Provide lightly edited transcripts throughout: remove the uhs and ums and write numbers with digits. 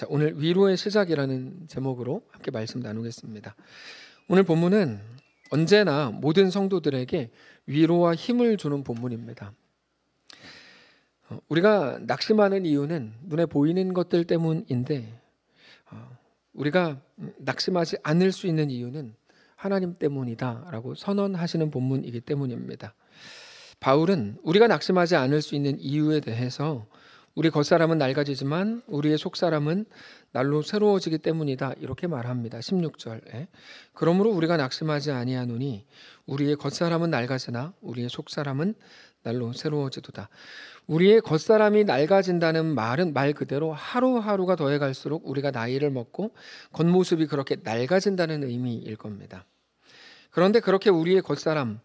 자, 오늘 위로의 시작이라는 제목으로 함께 말씀 나누겠습니다. 오늘 본문은 언제나 모든 성도들에게 위로와 힘을 주는 본문입니다. 우리가 낙심하는 이유는 눈에 보이는 것들 때문인데 우리가 낙심하지 않을 수 있는 이유는 하나님 때문이다라고 선언하시는 본문이기 때문입니다. 바울은 우리가 낙심하지 않을 수 있는 이유에 대해서 우리 겉사람은 낡아지지만 우리의 속사람은 날로 새로워지기 때문이다 이렇게 말합니다. 16절에 그러므로 우리가 낙심하지 아니하노니 우리의 겉사람은 낡아지나 우리의 속사람은 날로 새로워지도다. 우리의 겉사람이 낡아진다는 말은 말 그대로 하루하루가 더해갈수록 우리가 나이를 먹고 겉모습이 그렇게 낡아진다는 의미일 겁니다. 그런데 그렇게 우리의 겉사람,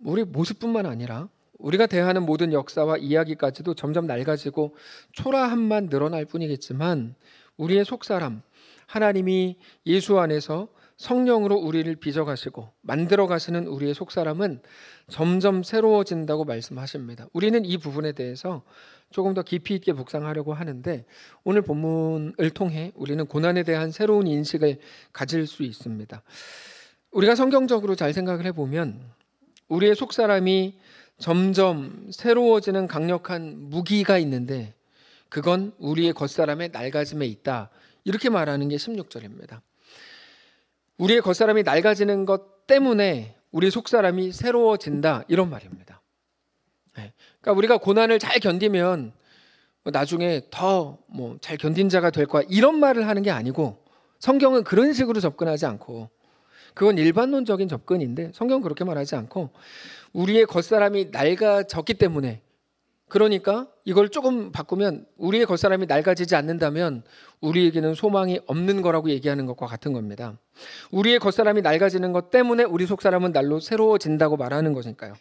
우리 모습뿐만 아니라 우리가 대하는 모든 역사와 이야기까지도 점점 낡아지고 초라함만 늘어날 뿐이겠지만 우리의 속사람, 하나님이 예수 안에서 성령으로 우리를 빚어가시고 만들어가시는 우리의 속사람은 점점 새로워진다고 말씀하십니다. 우리는 이 부분에 대해서 조금 더 깊이 있게 묵상하려고 하는데 오늘 본문을 통해 우리는 고난에 대한 새로운 인식을 가질 수 있습니다. 우리가 성경적으로 잘 생각을 해보면 우리의 속사람이 점점 새로워지는 강력한 무기가 있는데 그건 우리의 겉사람의 낡아짐에 있다. 이렇게 말하는 게 16절입니다. 우리의 겉사람이 낡아지는 것 때문에 우리 속사람이 새로워진다. 이런 말입니다. 그러니까 우리가 고난을 잘 견디면 나중에 더 잘 견딘 자가 될 거야. 이런 말을 하는 게 아니고 성경은 그런 식으로 접근하지 않고 그건 일반론적인 접근인데 성경은 그렇게 말하지 않고 우리의 겉사람이 낡아졌기 때문에 그러니까 이걸 조금 바꾸면 우리의 겉사람이 낡아지지 않는다면 우리에게는 소망이 없는 거라고 얘기하는 것과 같은 겁니다. 우리의 겉사람이 낡아지는 것 때문에 우리 속사람은 날로 새로워진다고 말하는 것이니까요.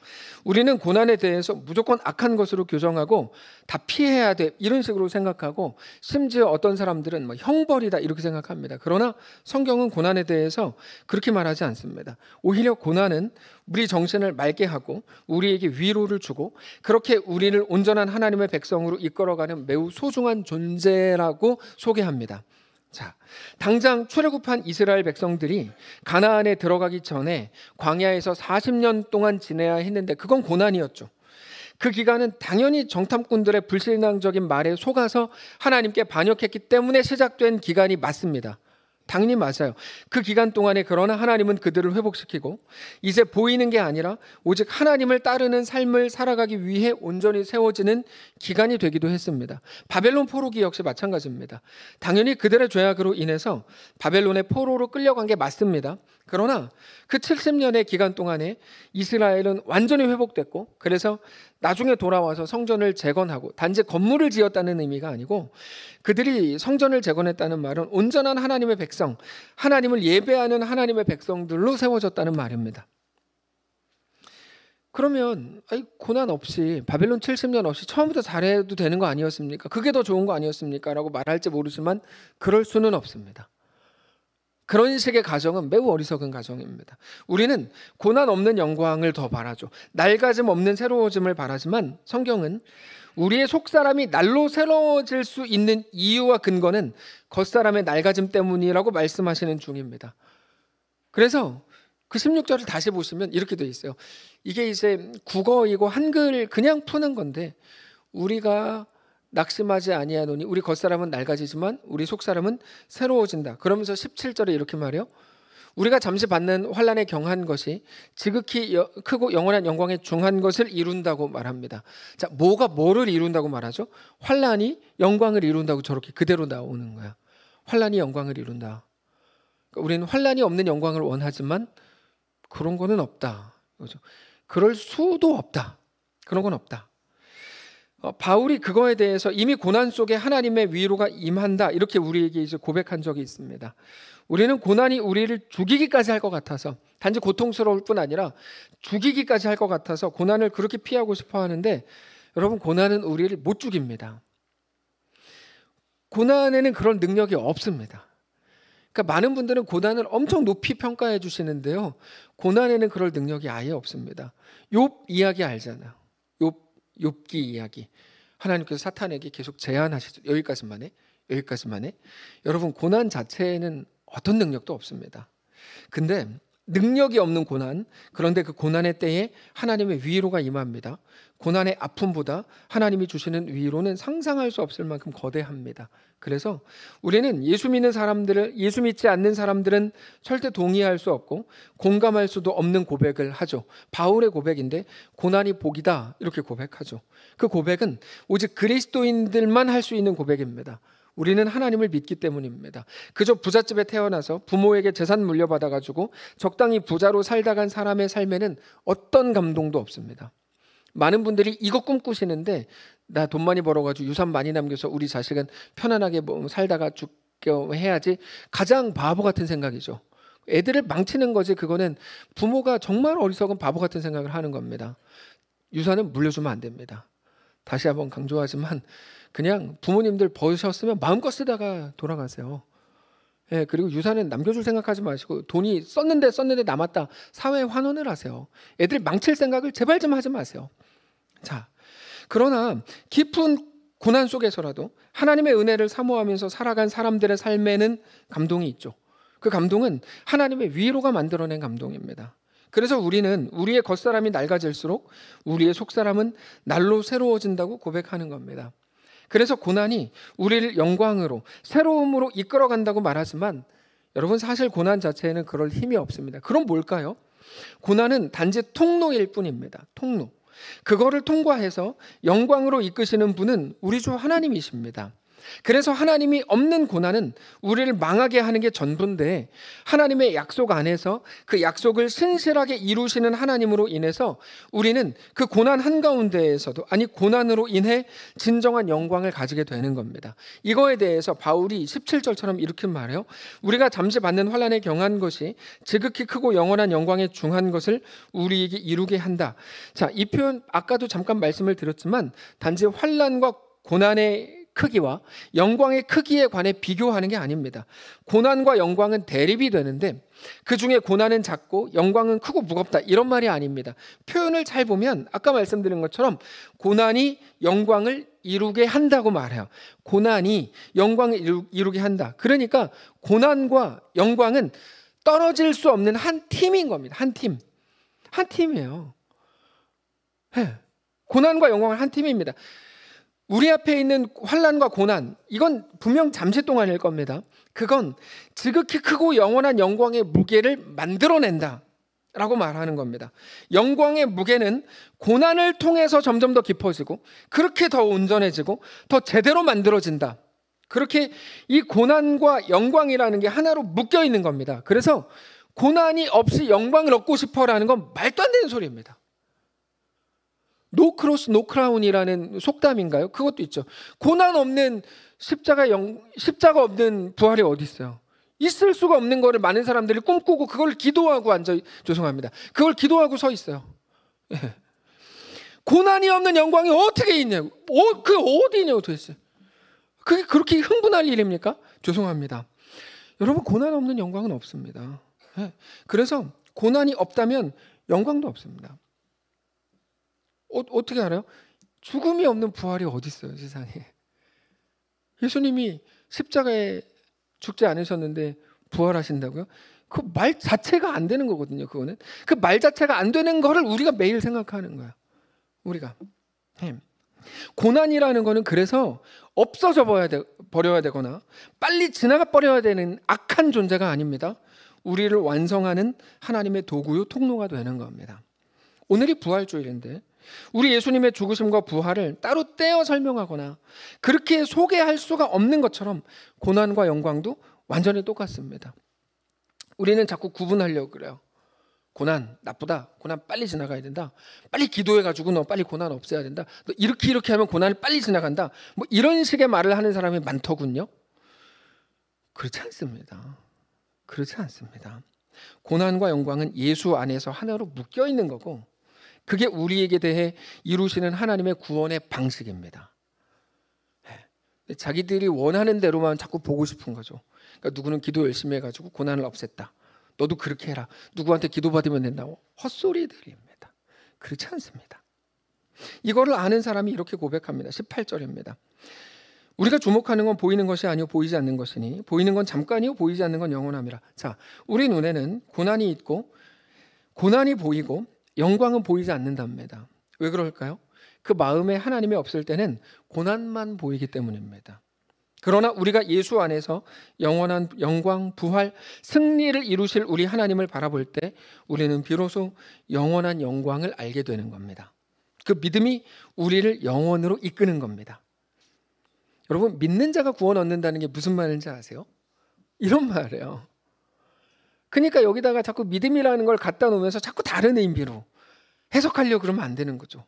우리는 고난에 대해서 무조건 악한 것으로 규정하고 다 피해야 돼 이런 식으로 생각하고 심지어 어떤 사람들은 형벌이다 이렇게 생각합니다. 그러나 성경은 고난에 대해서 그렇게 말하지 않습니다. 오히려 고난은 우리 정신을 맑게 하고 우리에게 위로를 주고 그렇게 우리를 온전한 하나님의 백성으로 이끌어가는 매우 소중한 존재라고 소개합니다. 자, 당장 출애굽한 이스라엘 백성들이 가나안에 들어가기 전에 광야에서 40년 동안 지내야 했는데 그건 고난이었죠. 그 기간은 당연히 정탐꾼들의 불신앙적인 말에 속아서 하나님께 반역했기 때문에 시작된 기간이 맞습니다. 당연히 맞아요. 그 기간 동안에 그러나 하나님은 그들을 회복시키고 이제 보이는 게 아니라 오직 하나님을 따르는 삶을 살아가기 위해 온전히 세워지는 기간이 되기도 했습니다. 바벨론 포로기 역시 마찬가지입니다. 당연히 그들의 죄악으로 인해서 바벨론의 포로로 끌려간 게 맞습니다. 그러나 그 70년의 기간 동안에 이스라엘은 완전히 회복됐고 그래서 나중에 돌아와서 성전을 재건하고 단지 건물을 지었다는 의미가 아니고 그들이 성전을 재건했다는 말은 온전한 하나님의 백성, 하나님을 예배하는 하나님의 백성들로 세워졌다는 말입니다. 그러면 고난 없이 바벨론 70년 없이 처음부터 잘해도 되는 거 아니었습니까? 그게 더 좋은 거 아니었습니까? 라고 말할지 모르지만 그럴 수는 없습니다. 그런 식의 가정은 매우 어리석은 가정입니다. 우리는 고난 없는 영광을 더 바라죠. 낡아짐 없는 새로워짐을 바라지만 성경은 우리의 속사람이 날로 새로워질 수 있는 이유와 근거는 겉사람의 낡아짐 때문이라고 말씀하시는 중입니다. 그래서 그 16절을 다시 보시면 이렇게 되어 있어요. 이게 이제 국어이고 한글 그냥 푸는 건데 우리가 낙심하지 아니하노니 우리 겉사람은 낡아지지만 우리 속사람은 새로워진다. 그러면서 17절에 이렇게 말해요. 우리가 잠시 받는 환난에 경한 것이 지극히 크고 영원한 영광에 중한 것을 이룬다고 말합니다. 자, 뭐가 뭐를 이룬다고 말하죠? 환난이 영광을 이룬다고 저렇게 그대로 나오는 거야. 환난이 영광을 이룬다. 그러니까 우리는 환난이 없는 영광을 원하지만 그런 거는 없다. 그렇죠? 그럴 수도 없다. 그런 건 없다. 바울이 그거에 대해서 이미 고난 속에 하나님의 위로가 임한다 이렇게 우리에게 이제 고백한 적이 있습니다. 우리는 고난이 우리를 죽이기까지 할 것 같아서 단지 고통스러울 뿐 아니라 죽이기까지 할 것 같아서 고난을 그렇게 피하고 싶어 하는데 여러분 고난은 우리를 못 죽입니다. 고난에는 그런 능력이 없습니다. 그러니까 많은 분들은 고난을 엄청 높이 평가해 주시는데요. 고난에는 그럴 능력이 아예 없습니다. 욥 이야기 알잖아요. 욥기 이야기. 하나님께서 사탄에게 계속 제안하시죠. 여기까지만 해. 여기까지만 해? 여러분, 고난 자체에는 어떤 능력도 없습니다. 근데 능력이 없는 고난, 그런데 그 고난의 때에 하나님의 위로가 임합니다. 고난의 아픔보다 하나님이 주시는 위로는 상상할 수 없을 만큼 거대합니다. 그래서 우리는 예수 믿지 않는 사람들은 절대 동의할 수 없고 공감할 수도 없는 고백을 하죠. 바울의 고백인데 고난이 복이다 이렇게 고백하죠. 그 고백은 오직 그리스도인들만 할 수 있는 고백입니다. 우리는 하나님을 믿기 때문입니다. 그저 부잣집에 태어나서 부모에게 재산 물려받아가지고 적당히 부자로 살다 간 사람의 삶에는 어떤 감동도 없습니다. 많은 분들이 이거 꿈꾸시는데, 나 돈 많이 벌어가지고 유산 많이 남겨서 우리 자식은 편안하게 살다가 죽게 해야지. 가장 바보 같은 생각이죠. 애들을 망치는 거지. 그거는 부모가 정말 어리석은 바보 같은 생각을 하는 겁니다. 유산은 물려주면 안 됩니다. 다시 한번 강조하지만 그냥 부모님들 버셨으면 마음껏 쓰다가 돌아가세요. 예, 그리고 유산은 남겨줄 생각하지 마시고 돈이 썼는데 남았다. 사회에 환원을 하세요. 애들 망칠 생각을 제발 좀 하지 마세요. 자, 그러나 깊은 고난 속에서라도 하나님의 은혜를 사모하면서 살아간 사람들의 삶에는 감동이 있죠. 그 감동은 하나님의 위로가 만들어낸 감동입니다. 그래서 우리는 우리의 겉사람이 낡아질수록 우리의 속사람은 날로 새로워진다고 고백하는 겁니다. 그래서 고난이 우리를 영광으로 새로움으로 이끌어간다고 말하지만 여러분, 사실 고난 자체에는 그럴 힘이 없습니다. 그럼 뭘까요? 고난은 단지 통로일 뿐입니다. 통로. 그거를 통과해서 영광으로 이끄시는 분은 우리 주 하나님이십니다. 그래서 하나님이 없는 고난은 우리를 망하게 하는 게 전부인데, 하나님의 약속 안에서 그 약속을 신실하게 이루시는 하나님으로 인해서 우리는 그 고난 한가운데에서도, 고난으로 인해 진정한 영광을 가지게 되는 겁니다. 이거에 대해서 바울이 17절처럼 이렇게 말해요. 우리가 잠시 받는 환난에 경한 것이 지극히 크고 영원한 영광에 중한 것을 우리에게 이루게 한다. 자, 이 표현 아까도 잠깐 말씀을 드렸지만 단지 환난과 고난의 크기와 영광의 크기에 관해 비교하는 게 아닙니다. 고난과 영광은 대립이 되는데 그 중에 고난은 작고 영광은 크고 무겁다, 이런 말이 아닙니다. 표현을 잘 보면 아까 말씀드린 것처럼 고난이 영광을 이루게 한다고 말해요. 고난이 영광을 이루게 한다. 그러니까 고난과 영광은 떨어질 수 없는 한 팀인 겁니다. 한 팀이에요. 네. 고난과 영광은 한 팀입니다. 우리 앞에 있는 환난과 고난, 이건 분명 잠시 동안일 겁니다. 그건 지극히 크고 영원한 영광의 무게를 만들어낸다 라고 말하는 겁니다. 영광의 무게는 고난을 통해서 점점 더 깊어지고 그렇게 더 온전해지고 더 제대로 만들어진다. 그렇게 이 고난과 영광이라는 게 하나로 묶여 있는 겁니다. 그래서 고난이 없이 영광을 얻고 싶어라는 건 말도 안 되는 소리입니다. 노 크로스 노 크라운이라는 속담인가요? 그것도 있죠. 고난 없는 십자가 없는 부활이 어디 있어요? 있을 수가 없는 거를 많은 사람들이 꿈꾸고 그걸 기도하고 그걸 기도하고 서 있어요. 예. 고난이 없는 영광이 어떻게 있냐고. 그 어디 있냐고 도대체. 그게 그렇게 흥분할 일입니까? 죄송합니다. 여러분, 고난 없는 영광은 없습니다. 예. 그래서 고난이 없다면 영광도 없습니다. 어떻게 알아요? 죽음이 없는 부활이 어디 있어요, 세상에. 예수님이 십자가에 죽지 않으셨는데 부활하신다고요? 그 말 자체가 안 되는 거거든요. 그거는 그 말 자체가 안 되는 거를 우리가 매일 생각하는 거야. 우리가 고난이라는 거는 그래서 없어져 버려야 되거나 빨리 지나가 버려야 되는 악한 존재가 아닙니다. 우리를 완성하는 하나님의 도구요 통로가 되는 겁니다. 오늘이 부활주일인데 우리 예수님의 죽으심과 부활을 따로 떼어 설명하거나 그렇게 소개할 수가 없는 것처럼 고난과 영광도 완전히 똑같습니다. 우리는 자꾸 구분하려고 그래요. 고난 나쁘다. 고난 빨리 지나가야 된다. 빨리 기도해가지고 너 빨리 고난 없애야 된다. 너 이렇게 하면 고난이 빨리 지나간다. 뭐 이런 식의 말을 하는 사람이 많더군요. 그렇지 않습니다. 고난과 영광은 예수 안에서 하나로 묶여 있는 거고 그게 우리에게 대해 이루시는 하나님의 구원의 방식입니다. 자기들이 원하는 대로만 자꾸 보고 싶은 거죠. 그러니까 누구는 기도 열심히 해가지고 고난을 없앴다. 너도 그렇게 해라. 누구한테 기도받으면 된다고. 헛소리들입니다. 그렇지 않습니다. 이거를 아는 사람이 이렇게 고백합니다. 18절입니다. 우리가 주목하는 건 보이는 것이 아니요 보이지 않는 것이니 보이는 건 잠깐이요 보이지 않는 건 영원함이라. 자, 우리 눈에는 고난이 있고 고난이 보이고 영광은 보이지 않는답니다. 왜 그럴까요? 그 마음에 하나님이 없을 때는 고난만 보이기 때문입니다. 그러나 우리가 예수 안에서 영원한 영광, 부활, 승리를 이루실 우리 하나님을 바라볼 때 우리는 비로소 영원한 영광을 알게 되는 겁니다. 그 믿음이 우리를 영원으로 이끄는 겁니다. 여러분, 믿는 자가 구원 얻는다는 게 무슨 말인지 아세요? 이런 말이에요. 그러니까 여기다가 자꾸 믿음이라는 걸 갖다 놓으면서 자꾸 다른 의미로 해석하려고 그러면 안 되는 거죠.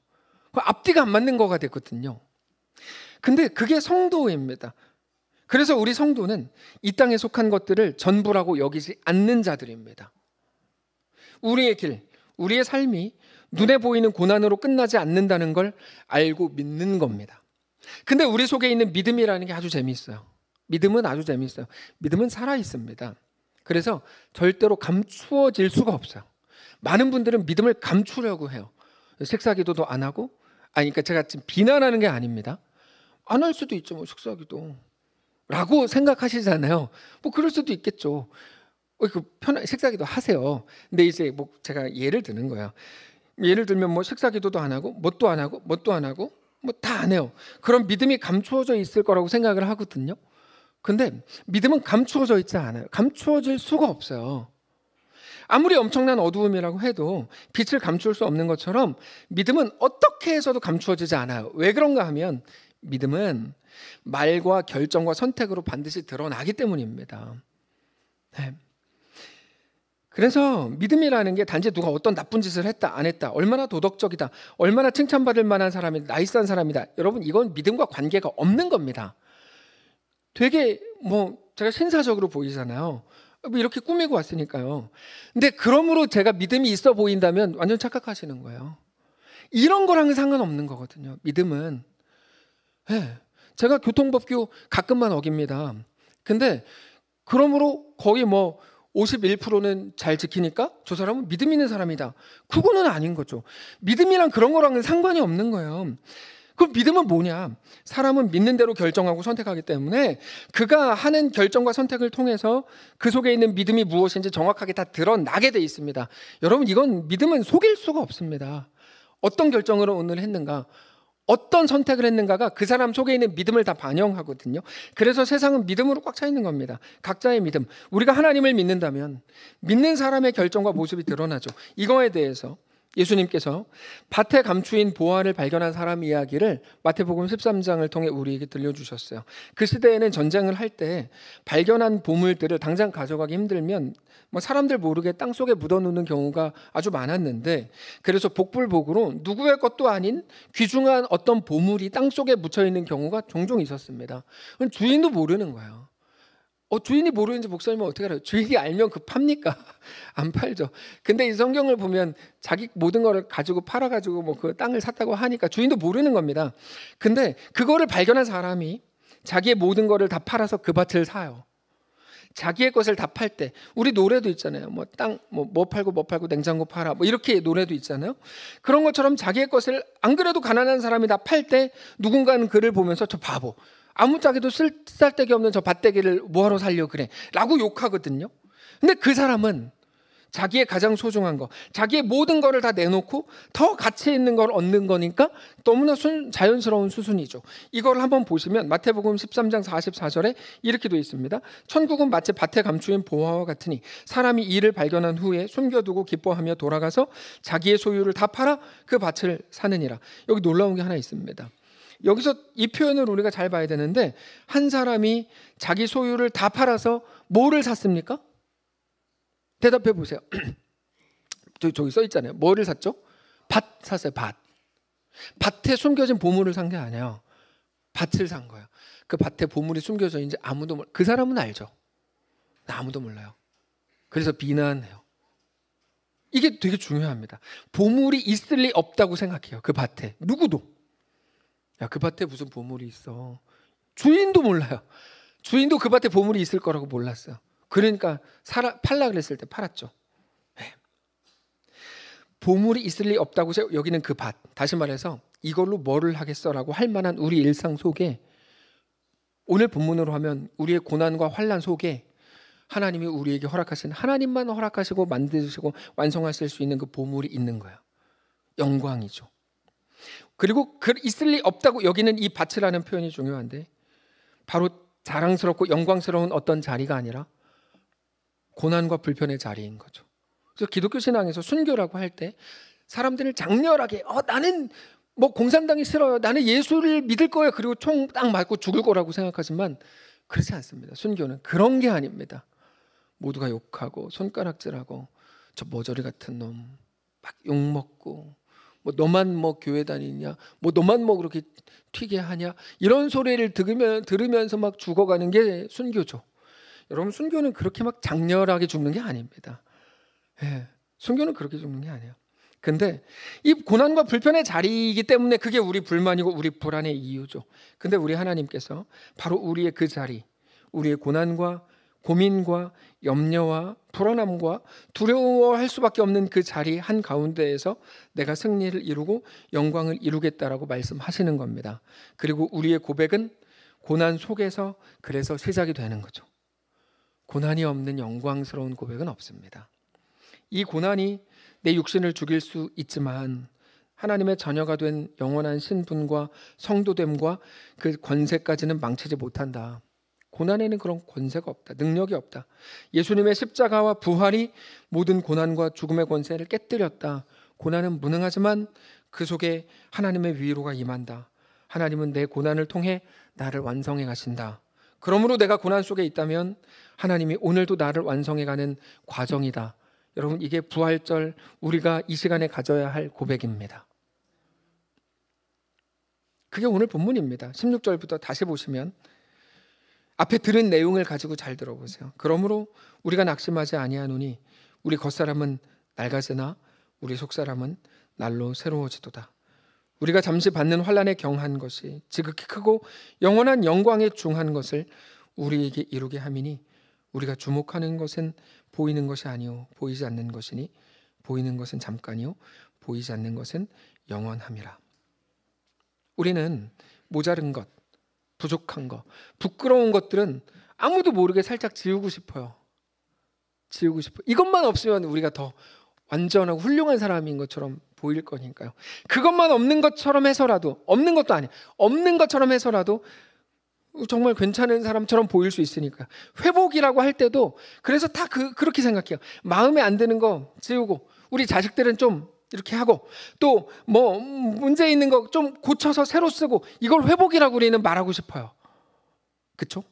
앞뒤가 안 맞는 거가 됐거든요. 근데 그게 성도입니다. 그래서 우리 성도는 이 땅에 속한 것들을 전부라고 여기지 않는 자들입니다. 우리의 길, 우리의 삶이 눈에 보이는 고난으로 끝나지 않는다는 걸 알고 믿는 겁니다. 근데 우리 속에 있는 믿음이라는 게 아주 재미있어요. 믿음은 아주 재미있어요. 믿음은 살아있습니다. 그래서 절대로 감추어질 수가 없어요. 많은 분들은 믿음을 감추려고 해요. 식사기도도 안 하고, 그러니까 제가 지금 비난하는 게 아닙니다. 안 할 수도 있죠, 뭐 식사기도. 라고 생각하시잖아요. 뭐 그럴 수도 있겠죠. 식사기도 하세요. 근데 이제 뭐 제가 예를 드는 거예요. 예를 들면 뭐 식사기도도 안 하고, 뭣도 안 하고, 뭣도 안 하고, 뭐 다 안 해요. 그럼 믿음이 감추어져 있을 거라고 생각을 하거든요. 근데 믿음은 감추어져 있지 않아요. 감추어질 수가 없어요. 아무리 엄청난 어두움이라고 해도 빛을 감출 수 없는 것처럼 믿음은 어떻게 해서도 감추어지지 않아요. 왜 그런가 하면 믿음은 말과 결정과 선택으로 반드시 드러나기 때문입니다. 네. 그래서 믿음이라는 게 단지 누가 어떤 나쁜 짓을 했다 안 했다, 얼마나 도덕적이다, 얼마나 칭찬받을 만한 사람이다, 나이스한 사람이다, 여러분 이건 믿음과 관계가 없는 겁니다. 되게 뭐 제가 신사적으로 보이잖아요. 뭐 이렇게 꾸미고 왔으니까요. 근데 그러므로 제가 믿음이 있어 보인다면 완전 착각하시는 거예요. 이런 거랑은 상관없는 거거든요. 믿음은. 네. 제가 교통법규 가끔만 어깁니다. 근데 그러므로 거의 뭐 51%는 잘 지키니까 저 사람은 믿음 있는 사람이다. 그거는 아닌 거죠. 믿음이랑 그런 거랑은 상관이 없는 거예요. 그럼 믿음은 뭐냐? 사람은 믿는 대로 결정하고 선택하기 때문에 그가 하는 결정과 선택을 통해서 그 속에 있는 믿음이 무엇인지 정확하게 다 드러나게 돼 있습니다. 여러분, 이건 믿음은 속일 수가 없습니다. 어떤 결정을 오늘 했는가, 어떤 선택을 했는가가 그 사람 속에 있는 믿음을 다 반영하거든요. 그래서 세상은 믿음으로 꽉 차 있는 겁니다. 각자의 믿음. 우리가 하나님을 믿는다면 믿는 사람의 결정과 모습이 드러나죠. 이거에 대해서 예수님께서 밭에 감추인 보화를 발견한 사람 이야기를 마태복음 13장을 통해 우리에게 들려주셨어요. 그 시대에는 전쟁을 할 때 발견한 보물들을 당장 가져가기 힘들면 뭐 사람들 모르게 땅속에 묻어놓는 경우가 아주 많았는데, 그래서 복불복으로 누구의 것도 아닌 귀중한 어떤 보물이 땅속에 묻혀있는 경우가 종종 있었습니다. 주인도 모르는 거예요. 주인이 모르는지 목사님은 어떻게 알아요? 주인이 알면 그 팝니까? 안 팔죠. 근데 이 성경을 보면 자기 모든 거를 가지고 팔아가지고 뭐 그 땅을 샀다고 하니까 주인도 모르는 겁니다. 근데 그거를 발견한 사람이 자기의 모든 거를 다 팔아서 그 밭을 사요. 자기의 것을 다 팔 때, 우리 노래도 있잖아요. 뭐 땅, 뭐 팔고 냉장고 팔아, 뭐 이렇게 노래도 있잖아요. 그런 것처럼 자기의 것을 안 그래도 가난한 사람이 다 팔 때 누군가는 그를 보면서 저 바보, 아무짝에도 쓸데기 없는 저 밭대기를 뭐하러 살려고 그래 라고 욕하거든요. 근데 그 사람은 자기의 가장 소중한 거, 자기의 모든 거를 다 내놓고 더 가치 있는 걸 얻는 거니까 너무나 자연스러운 수순이죠. 이걸 한번 보시면 마태복음 13장 44절에 이렇게 되어 있습니다. 천국은 마치 밭에 감추인 보화와 같으니 사람이 이를 발견한 후에 숨겨두고 기뻐하며 돌아가서 자기의 소유를 다 팔아 그 밭을 사느니라. 여기 놀라운 게 하나 있습니다. 여기서 이 표현을 우리가 잘 봐야 되는데, 한 사람이 자기 소유를 다 팔아서 뭐를 샀습니까? 대답해 보세요. 저기 써 있잖아요. 뭐를 샀죠? 밭 샀어요. 밭. 밭에 숨겨진 보물을 산 게 아니에요. 밭을 산 거예요. 그 밭에 보물이 숨겨져 있는지 아무도 그 사람은 알죠. 아무도 몰라요. 그래서 비난해요. 이게 되게 중요합니다. 보물이 있을 리 없다고 생각해요. 그 밭에. 누구도. 야, 그 밭에 무슨 보물이 있어. 주인도 몰라요. 주인도 그 밭에 보물이 있을 거라고 몰랐어요. 그러니까 팔라 그랬을 때 팔았죠. 네. 보물이 있을 리 없다고 여기는 그 밭. 다시 말해서 이걸로 뭐를 하겠어라고 할 만한 우리 일상 속에 오늘 본문으로 하면 우리의 고난과 환난 속에 하나님이 우리에게 허락하신, 하나님만 허락하시고 만드시고 완성하실 수 있는 그 보물이 있는 거예요. 영광이죠. 그리고 있을 리 없다고 여기는 이 밭이라는 표현이 중요한데, 바로 자랑스럽고 영광스러운 어떤 자리가 아니라 고난과 불편의 자리인 거죠. 그래서 기독교 신앙에서 순교라고 할 때 사람들을 장렬하게 나는 뭐 공산당이 싫어요, 나는 예수를 믿을 거예요, 그리고 총 딱 맞고 죽을 거라고 생각하지만 그렇지 않습니다. 순교는 그런 게 아닙니다. 모두가 욕하고 손가락질하고 저 머저리 같은 놈 막 욕먹고 뭐 너만 뭐 교회 다니냐, 뭐 너만 뭐 그렇게 튀게 하냐, 이런 소리를 들으면서 막 죽어가는 게 순교죠. 여러분, 순교는 그렇게 막 장렬하게 죽는 게 아닙니다. 예, 순교는 그렇게 죽는 게 아니에요. 근데 이 고난과 불편의 자리이기 때문에 그게 우리 불만이고 우리 불안의 이유죠. 근데 우리 하나님께서 바로 우리의 그 자리, 우리의 고난과 고민과 염려와 불안함과 두려워할 수밖에 없는 그 자리 한가운데에서 내가 승리를 이루고 영광을 이루겠다라고 말씀하시는 겁니다. 그리고 우리의 고백은 고난 속에서 그래서 시작이 되는 거죠. 고난이 없는 영광스러운 고백은 없습니다. 이 고난이 내 육신을 죽일 수 있지만 하나님의 자녀가 된 영원한 신분과 성도됨과 그 권세까지는 망치지 못한다. 고난에는 그런 권세가 없다. 능력이 없다. 예수님의 십자가와 부활이 모든 고난과 죽음의 권세를 깨뜨렸다. 고난은 무능하지만 그 속에 하나님의 위로가 임한다. 하나님은 내 고난을 통해 나를 완성해 가신다. 그러므로 내가 고난 속에 있다면 하나님이 오늘도 나를 완성해 가는 과정이다. 여러분, 이게 부활절 우리가 이 시간에 가져야 할 고백입니다. 그게 오늘 본문입니다. 16절부터 다시 보시면 앞에 들은 내용을 가지고 잘 들어보세요. 그러므로 우리가 낙심하지 아니하노니 우리 겉사람은 낡아지나 우리 속사람은 날로 새로워지도다. 우리가 잠시 받는 환난에 경한 것이 지극히 크고 영원한 영광에 중한 것을 우리에게 이루게 함이니 우리가 주목하는 것은 보이는 것이 아니요 보이지 않는 것이니 보이는 것은 잠깐이요 보이지 않는 것은 영원함이라. 우리는 모자른 것, 부족한 것, 부끄러운 것들은 아무도 모르게 살짝 지우고 싶어요. 지우고 싶어요. 이것만 없으면 우리가 더 완전하고 훌륭한 사람인 것처럼 보일 거니까요. 그것만 없는 것처럼 해서라도, 없는 것도 아니에요, 없는 것처럼 해서라도 정말 괜찮은 사람처럼 보일 수 있으니까. 회복이라고 할 때도 그래서 다 그렇게 생각해요. 마음에 안 드는 거 지우고, 우리 자식들은 좀 이렇게 하고, 또 뭐 문제 있는 거 좀 고쳐서 새로 쓰고, 이걸 회복이라고 우리는 말하고 싶어요. 그렇죠?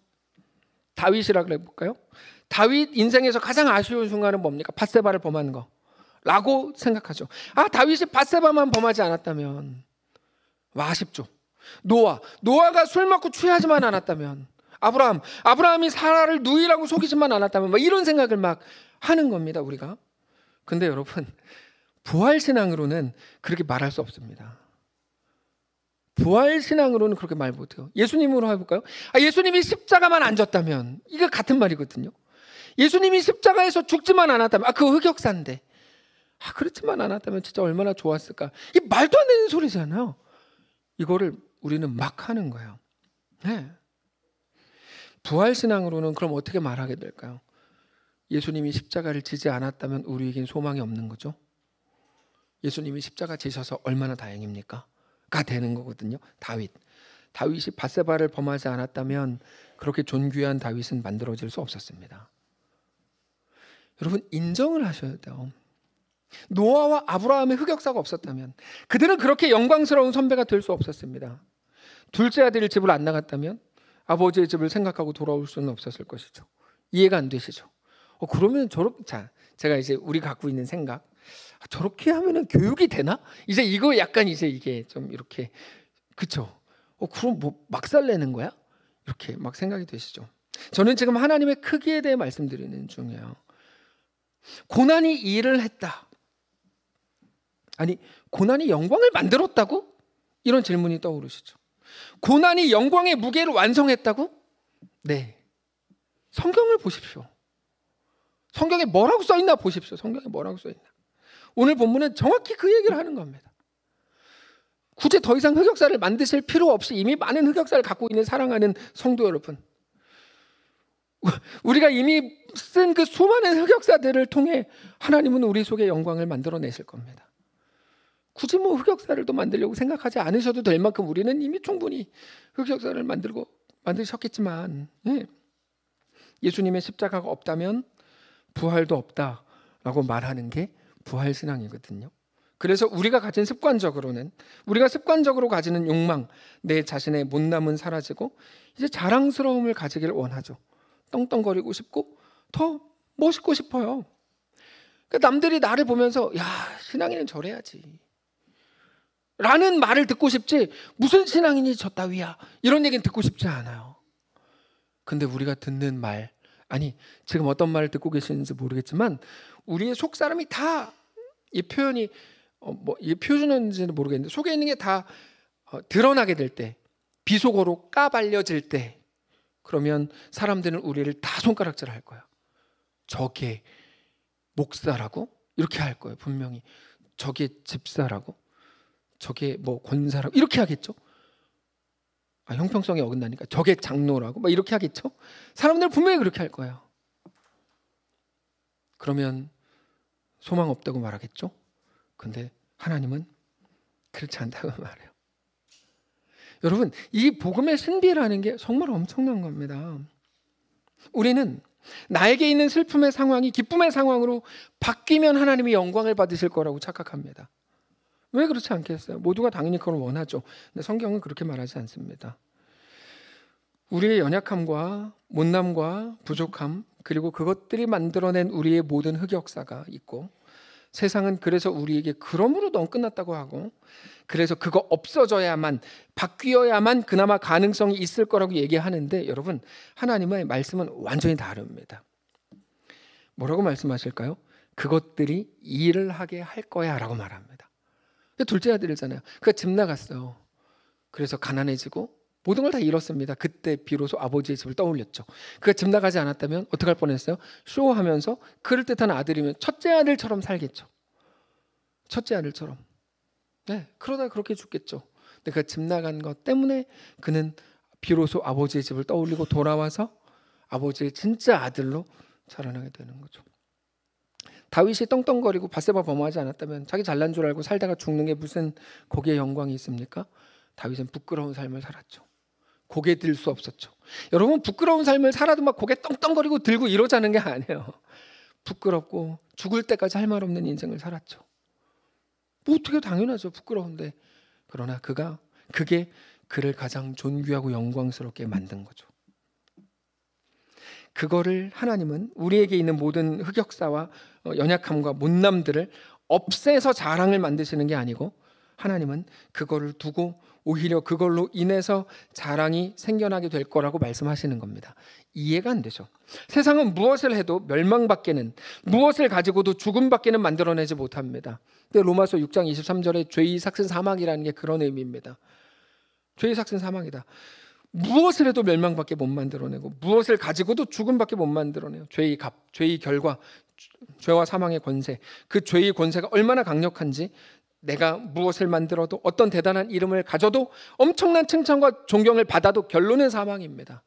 다윗이라고 해볼까요? 다윗 인생에서 가장 아쉬운 순간은 뭡니까? 밧세바를 범한 거 라고 생각하죠. 다윗이 밧세바만 범하지 않았다면 아쉽죠. 노아가 술 먹고 취하지만 않았다면, 아브라함이 사라를 누이라고 속이지만 않았다면, 막 이런 생각을 막 하는 겁니다, 우리가. 근데 여러분, 부활신앙으로는 그렇게 말할 수 없습니다. 부활신앙으로는 그렇게 말 못해요. 예수님으로 해볼까요? 예수님이 십자가만 안 졌다면, 이거 같은 말이거든요. 예수님이 십자가에서 죽지만 않았다면, 그거 흑역사인데, 그렇지만 않았다면 진짜 얼마나 좋았을까. 이게 말도 안 되는 소리잖아요. 이거를 우리는 막 하는 거예요. 네. 부활신앙으로는 그럼 어떻게 말하게 될까요? 예수님이 십자가를 지지 않았다면 우리에겐 소망이 없는 거죠. 예수님이 십자가 지셔서 얼마나 다행입니까? 가 되는 거거든요. 다윗이 밧세바를 범하지 않았다면 그렇게 존귀한 다윗은 만들어질 수 없었습니다. 여러분, 인정을 하셔야 돼요. 노아와 아브라함의 흑역사가 없었다면 그들은 그렇게 영광스러운 선배가 될 수 없었습니다. 둘째 아들이 집을 안 나갔다면 아버지의 집을 생각하고 돌아올 수는 없었을 것이죠. 이해가 안 되시죠? 그러면 제가 이제 우리 갖고 있는 생각, 저렇게 하면은 교육이 되나? 이제 이거 약간 이제 이게 좀 이렇게, 그쵸? 그럼 뭐 막살내는 거야? 이렇게 막 생각이 되시죠? 저는 지금 하나님의 크기에 대해 말씀드리는 중이에요. 고난이 일을 했다. 아니, 고난이 영광을 만들었다고? 이런 질문이 떠오르시죠? 고난이 영광의 무게를 완성했다고? 네. 성경을 보십시오. 성경에 뭐라고 써있나 보십시오. 성경에 뭐라고 써있나. 오늘 본문은 정확히 그 얘기를 하는 겁니다. 굳이 더 이상 흑역사를 만드실 필요 없이 이미 많은 흑역사를 갖고 있는 사랑하는 성도 여러분, 우리가 이미 쓴 그 수많은 흑역사들을 통해 하나님은 우리 속에 영광을 만들어내실 겁니다. 굳이 뭐 흑역사를 또 만들려고 생각하지 않으셔도 될 만큼 우리는 이미 충분히 흑역사를 만드셨겠지만, 예수님의 십자가가 없다면 부활도 없다라고 말하는 게 부활신앙이거든요. 그래서 우리가 습관적으로 가지는 욕망, 내 자신의 못남은 사라지고 이제 자랑스러움을 가지길 원하죠. 떵떵거리고 싶고 더 멋있고 싶어요. 그러니까 남들이 나를 보면서 야, 신앙인은 저래야지 라는 말을 듣고 싶지, 무슨 신앙인이 저 따위야 이런 얘기는 듣고 싶지 않아요. 근데 우리가 듣는 말, 아니 지금 어떤 말을 듣고 계시는지 모르겠지만 우리의 속 사람이 다 이 표현이 이 표준어인지는 모르겠는데 속에 있는 게 다 드러나게 될 때, 비속어로 까발려질 때, 그러면 사람들은 우리를 다 손가락질 할 거야. 저게 목사라고? 이렇게 할 거예요. 분명히. 저게 집사라고? 저게 뭐 권사라고? 이렇게 하겠죠. 형평성에 어긋나니까 저게 장로라고? 막 이렇게 하겠죠. 사람들은 분명히 그렇게 할 거예요. 그러면 소망 없다고 말하겠죠. 근데 하나님은 그렇지 않다고 말해요. 여러분, 이 복음의 신비라는 게 정말 엄청난 겁니다. 우리는 나에게 있는 슬픔의 상황이 기쁨의 상황으로 바뀌면 하나님이 영광을 받으실 거라고 착각합니다. 왜 그렇지 않겠어요? 모두가 당연히 그걸 원하죠. 근데 성경은 그렇게 말하지 않습니다. 우리의 연약함과 못남과 부족함, 그리고 그것들이 만들어낸 우리의 모든 흑역사가 있고, 세상은 그래서 우리에게 그러므로 넌 끝났다고 하고, 그래서 그거 없어져야만, 바뀌어야만 그나마 가능성이 있을 거라고 얘기하는데, 여러분, 하나님의 말씀은 완전히 다릅니다. 뭐라고 말씀하실까요? 그것들이 일을 하게 할 거야 라고 말합니다. 둘째 아들이잖아요. 그가 집 나갔어요. 그래서 가난해지고 모든 걸 다 잃었습니다. 그때 비로소 아버지의 집을 떠올렸죠. 그가 집 나가지 않았다면 어떡할 뻔했어요? 쇼하면서 그럴듯한 아들이면 첫째 아들처럼 살겠죠. 첫째 아들처럼. 그러다 그렇게 죽겠죠. 근데 그 집 나간 것 때문에 그는 비로소 아버지의 집을 떠올리고 돌아와서 아버지의 진짜 아들로 자라나게 되는 거죠. 다윗이 떵떵거리고 밧세바 범하지 않았다면, 자기 잘난 줄 알고 살다가 죽는 게 무슨 거기에 영광이 있습니까? 다윗은 부끄러운 삶을 살았죠. 고개 들 수 없었죠. 여러분, 부끄러운 삶을 살아도 막 고개 떵떵거리고 들고 이러자는 게 아니에요. 부끄럽고 죽을 때까지 할 말 없는 인생을 살았죠. 뭐 어떻게 당연하죠. 부끄러운데. 그러나 그게 그를 가장 존귀하고 영광스럽게 만든 거죠. 그거를 하나님은 우리에게 있는 모든 흑역사와 연약함과 못남들을 없애서 자랑을 만드시는 게 아니고, 하나님은 그거를 두고 오히려 그걸로 인해서 자랑이 생겨나게 될 거라고 말씀하시는 겁니다. 이해가 안 되죠. 세상은 무엇을 해도 멸망밖에는, 무엇을 가지고도 죽음밖에는 만들어내지 못합니다. 근데 로마서 6장 23절에 죄의 삭슨 사망이라는 게 그런 의미입니다. 죄의 삭슨 사망이다. 무엇을 해도 멸망밖에 못 만들어내고, 무엇을 가지고도 죽음밖에 못 만들어내요. 죄의 값, 죄의 결과, 죄와 사망의 권세, 그 죄의 권세가 얼마나 강력한지, 내가 무엇을 만들어도, 어떤 대단한 이름을 가져도, 엄청난 칭찬과 존경을 받아도 결론은 사망입니다.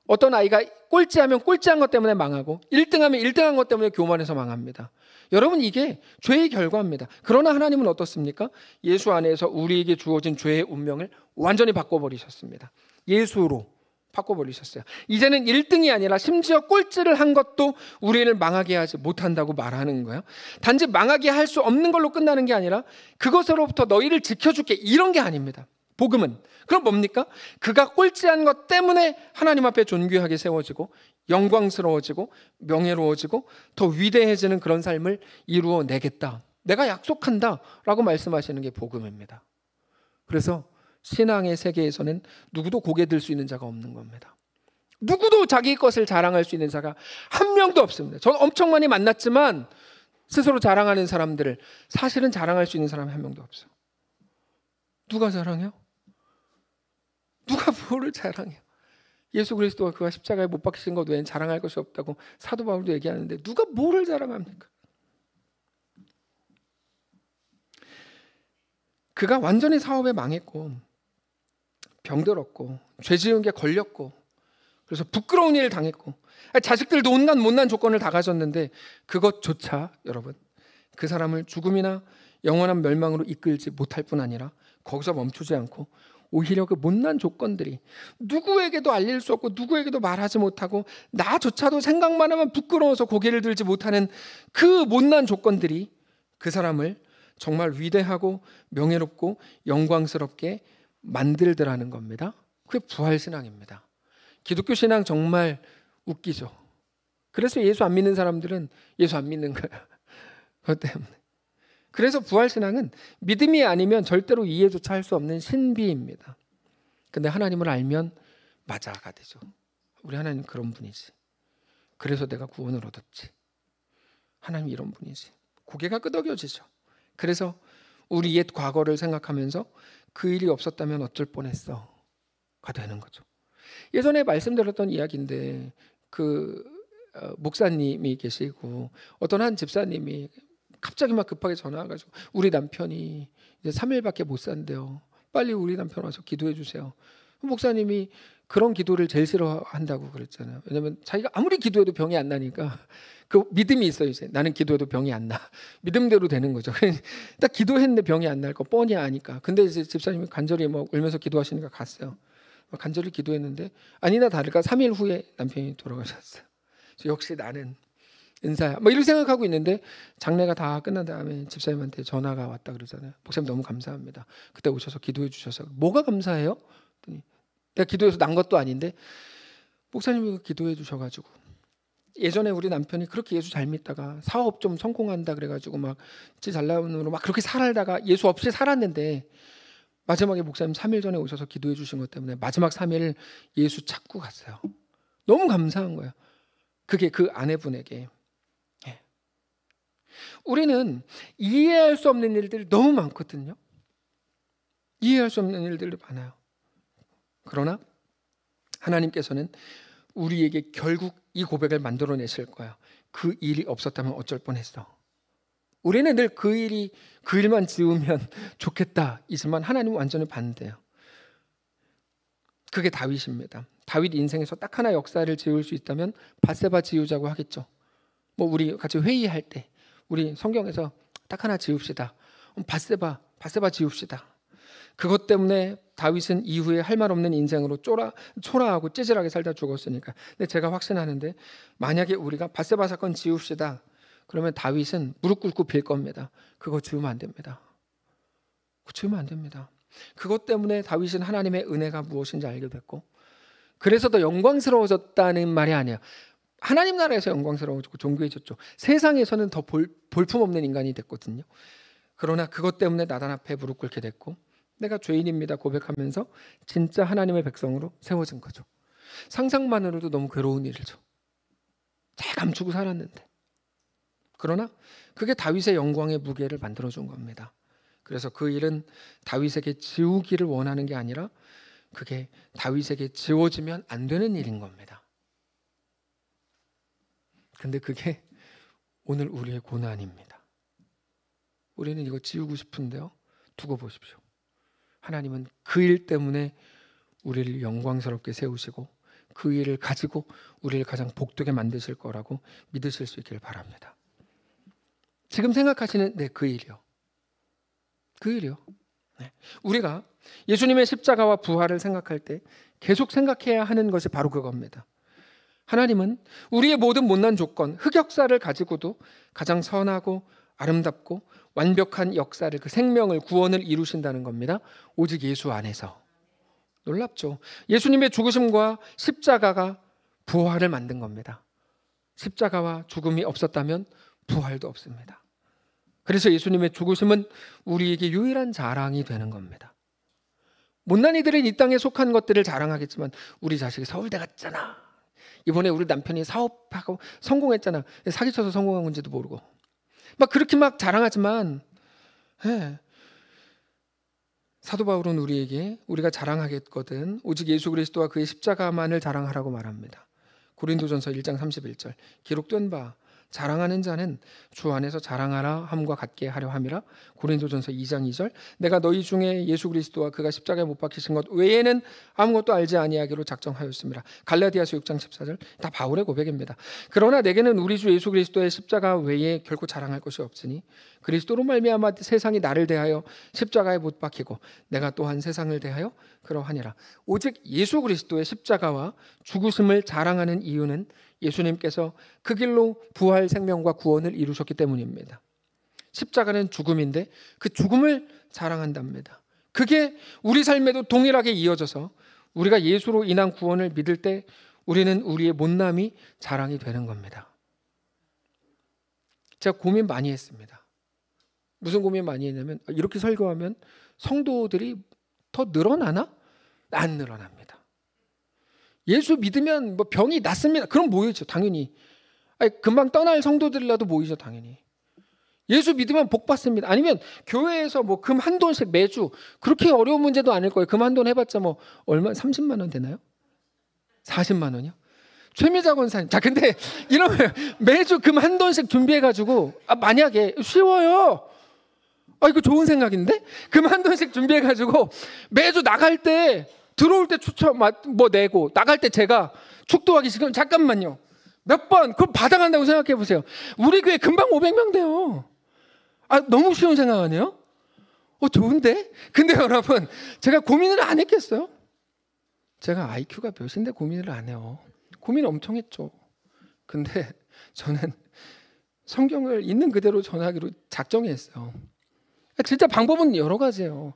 어떤 아이가 꼴찌하면 꼴찌한 것 때문에 망하고, 1등하면 1등한 것 때문에 교만해서 망합니다. 여러분, 이게 죄의 결과입니다. 그러나 하나님은 어떻습니까? 예수 안에서 우리에게 주어진 죄의 운명을 완전히 바꿔버리셨습니다. 예수로 바꿔버리셨어요. 이제는 1등이 아니라 심지어 꼴찌를 한 것도 우리를 망하게 하지 못한다고 말하는 거예요. 단지 망하게 할 수 없는 걸로 끝나는 게 아니라 그것으로부터 너희를 지켜줄게, 이런 게 아닙니다. 복음은. 그럼 뭡니까? 그가 꼴찌한 것 때문에 하나님 앞에 존귀하게 세워지고 영광스러워지고 명예로워지고 더 위대해지는 그런 삶을 이루어내겠다, 내가 약속한다 라고 말씀하시는 게 복음입니다. 그래서 신앙의 세계에서는 누구도 고개 들 수 있는 자가 없는 겁니다. 누구도 자기 것을 자랑할 수 있는 자가 한 명도 없습니다. 저는 엄청 많이 만났지만 스스로 자랑하는 사람들을, 사실은 자랑할 수 있는 사람이 한 명도 없어요. 누가 자랑해요? 누가 뭐를 자랑해요? 예수 그리스도가 그가 십자가에 못 박히신 것 외엔 자랑할 것이 없다고 사도 바울도 얘기하는데 누가 뭐를 자랑합니까? 그가 완전히 사업에 망했고 병들었고 죄 지은 게 걸렸고 그래서 부끄러운 일을 당했고 자식들도 온갖 못난 조건을 다 가졌는데 그것조차 여러분 그 사람을 죽음이나 영원한 멸망으로 이끌지 못할 뿐 아니라 거기서 멈추지 않고 오히려 그 못난 조건들이 누구에게도 알릴 수 없고 누구에게도 말하지 못하고 나조차도 생각만 하면 부끄러워서 고개를 들지 못하는 그 못난 조건들이 그 사람을 정말 위대하고 명예롭고 영광스럽게 만들더라는 겁니다. 그게 부활신앙입니다. 기독교 신앙 정말 웃기죠. 그래서 예수 안 믿는 사람들은 예수 안 믿는 거야. 그것 때문에. 그래서 부활신앙은 믿음이 아니면 절대로 이해조차 할 수 없는 신비입니다. 근데 하나님을 알면 맞아가 되죠. 우리 하나님 그런 분이지. 그래서 내가 구원을 얻었지. 하나님 이런 분이지. 고개가 끄덕여지죠. 그래서 우리 옛 과거를 생각하면서 그 일이 없었다면 어쩔 뻔했어 가 되는 거죠. 예전에 말씀드렸던 이야기인데 그 목사님이 계시고 어떤 한 집사님이 갑자기 막 급하게 전화 와가지고 우리 남편이 이제 3일밖에 못 산대요. 빨리 우리 남편 와서 기도해 주세요. 목사님이 그런 기도를 제일 싫어한다고 그랬잖아요. 왜냐하면 자기가 아무리 기도해도 병이 안 나니까 그 믿음이 있어요. 이제 나는 기도해도 병이 안 나. 믿음대로 되는 거죠. 딱 기도했는데 병이 안 날 거 뻔히 아니까. 근데 이제 집사님이 간절히 뭐 울면서 기도하시니까 갔어요. 간절히 기도했는데 아니나 다를까 3일 후에 남편이 돌아가셨어요. 역시 나는 은사야. 뭐 이렇게 생각하고 있는데 장례가 다 끝난 다음에 집사님한테 전화가 왔다 그러잖아요. 목사님 너무 감사합니다. 그때 오셔서 기도해 주셔서. 뭐가 감사해요? 내가 기도해서 난 것도 아닌데 목사님이 기도해 주셔가지고 예전에 우리 남편이 그렇게 예수 잘 믿다가 사업 좀 성공한다 그래가지고 막 잘 나오는 으로 막 그렇게 살다가 예수 없이 살았는데 마지막에 목사님 3일 전에 오셔서 기도해 주신 것 때문에 마지막 3일 예수 찾고 갔어요. 너무 감사한 거예요. 그게 그 아내분에게. 우리는 이해할 수 없는 일들이 너무 많거든요. 이해할 수 없는 일들이 많아요. 그러나 하나님께서는 우리에게 결국 이 고백을 만들어내실 거야. 그 일이 없었다면 어쩔 뻔했어. 우리는 늘 그 일만 지으면 좋겠다 이지만 하나님은 완전히 반대예요. 그게 다윗입니다. 다윗 인생에서 딱 하나 역사를 지을 수 있다면 밧세바 지우자고 하겠죠. 뭐 우리 같이 회의할 때 우리 성경에서 딱 하나 지읍시다. 밧세바 지읍시다. 그것 때문에 다윗은 이후에 할 말 없는 인생으로 초라하고 찌질하게 살다 죽었으니까. 근데 제가 확신하는데 만약에 우리가 밧세바 사건 지읍시다. 그러면 다윗은 무릎 꿇고 빌 겁니다. 그거 지우면 안 됩니다. 지우면 안 됩니다. 그것 때문에 다윗은 하나님의 은혜가 무엇인지 알게 됐고 그래서 더 영광스러워졌다는 말이 아니에요. 하나님 나라에서 영광스러워지고 존귀해졌죠. 세상에서는 더 볼품없는 인간이 됐거든요. 그러나 그것 때문에 나단 앞에 무릎 꿇게 됐고 내가 죄인입니다 고백하면서 진짜 하나님의 백성으로 세워진 거죠. 상상만으로도 너무 괴로운 일이죠. 잘 감추고 살았는데. 그러나 그게 다윗의 영광의 무게를 만들어준 겁니다. 그래서 그 일은 다윗에게 지우기를 원하는 게 아니라 그게 다윗에게 지워지면 안 되는 일인 겁니다. 근데 그게 오늘 우리의 고난입니다. 우리는 이거 지우고 싶은데요. 두고 보십시오. 하나님은 그 일 때문에 우리를 영광스럽게 세우시고 그 일을 가지고 우리를 가장 복되게 만드실 거라고 믿으실 수 있기를 바랍니다. 지금 생각하시는 그 일이요. 그 일이요. 우리가 예수님의 십자가와 부활을 생각할 때 계속 생각해야 하는 것이 바로 그겁니다. 하나님은 우리의 모든 못난 조건, 흑역사를 가지고도 가장 선하고 아름답고 완벽한 역사를, 그 생명을, 구원을 이루신다는 겁니다. 오직 예수 안에서. 놀랍죠? 예수님의 죽으심과 십자가가 부활을 만든 겁니다. 십자가와 죽음이 없었다면 부활도 없습니다. 그래서 예수님의 죽으심은 우리에게 유일한 자랑이 되는 겁니다. 못난 이들은 이 땅에 속한 것들을 자랑하겠지만 우리 자식이 서울대 갔잖아. 이번에 우리 남편이 사업하고 성공했잖아. 사기쳐서 성공한 건지도 모르고. 막 그렇게 막 자랑하지만 사도 바울은 우리에게 우리가 자랑하겠거든 오직 예수 그리스도와 그의 십자가만을 자랑하라고 말합니다. 고린도전서 1장 31절 기록된 바 자랑하는 자는 주 안에서 자랑하라 함과 같게 하려 함이라. 고린도전서 2장 2절. 내가 너희 중에 예수 그리스도와 그가 십자가에 못 박히신 것 외에는 아무것도 알지 아니하기로 작정하였습니다. 갈라디아서 6장 14절. 다 바울의 고백입니다. 그러나 내게는 우리 주 예수 그리스도의 십자가 외에 결코 자랑할 것이 없으니 그리스도로 말미암아 세상이 나를 대하여 십자가에 못 박히고 내가 또한 세상을 대하여 그러하니라. 오직 예수 그리스도의 십자가와 죽으심을 자랑하는 이유는 예수님께서 그 길로 부활, 생명과 구원을 이루셨기 때문입니다. 십자가는 죽음인데 그 죽음을 자랑한답니다. 그게 우리 삶에도 동일하게 이어져서 우리가 예수로 인한 구원을 믿을 때 우리는 우리의 못남이 자랑이 되는 겁니다. 제가 고민 많이 했습니다. 무슨 고민 많이 했냐면 이렇게 설교하면 성도들이 더 늘어나나? 안 늘어납니다. 예수 믿으면 뭐 병이 낫습니다. 그럼 모이죠, 당연히. 금방 떠날 성도들이라도 모이죠, 당연히. 예수 믿으면 복 받습니다. 아니면 교회에서 뭐 금 한돈씩 매주, 그렇게 어려운 문제도 아닐 거예요. 금 한돈 해봤자 뭐 얼마, 30만 원 되나요? 40만 원이요? 최미자 권사님. 자, 근데 이러면 매주 금 한돈씩 준비해가지고, 만약에 쉬워요. 이거 좋은 생각인데? 금 한돈씩 준비해가지고 매주 나갈 때, 들어올 때 추첨 뭐 내고 나갈 때 제가 축도하기 싫으면 잠깐만요. 몇 번 그럼 받아간다고 생각해 보세요. 우리 교회 금방 500명 돼요. 너무 쉬운 생각 아니에요? 좋은데? 근데 여러분, 제가 고민을 안 했겠어요? 제가 IQ가 몇인데 고민을 안 해요. 고민 엄청 했죠. 근데 저는 성경을 있는 그대로 전하기로 작정했어요. 진짜 방법은 여러 가지예요.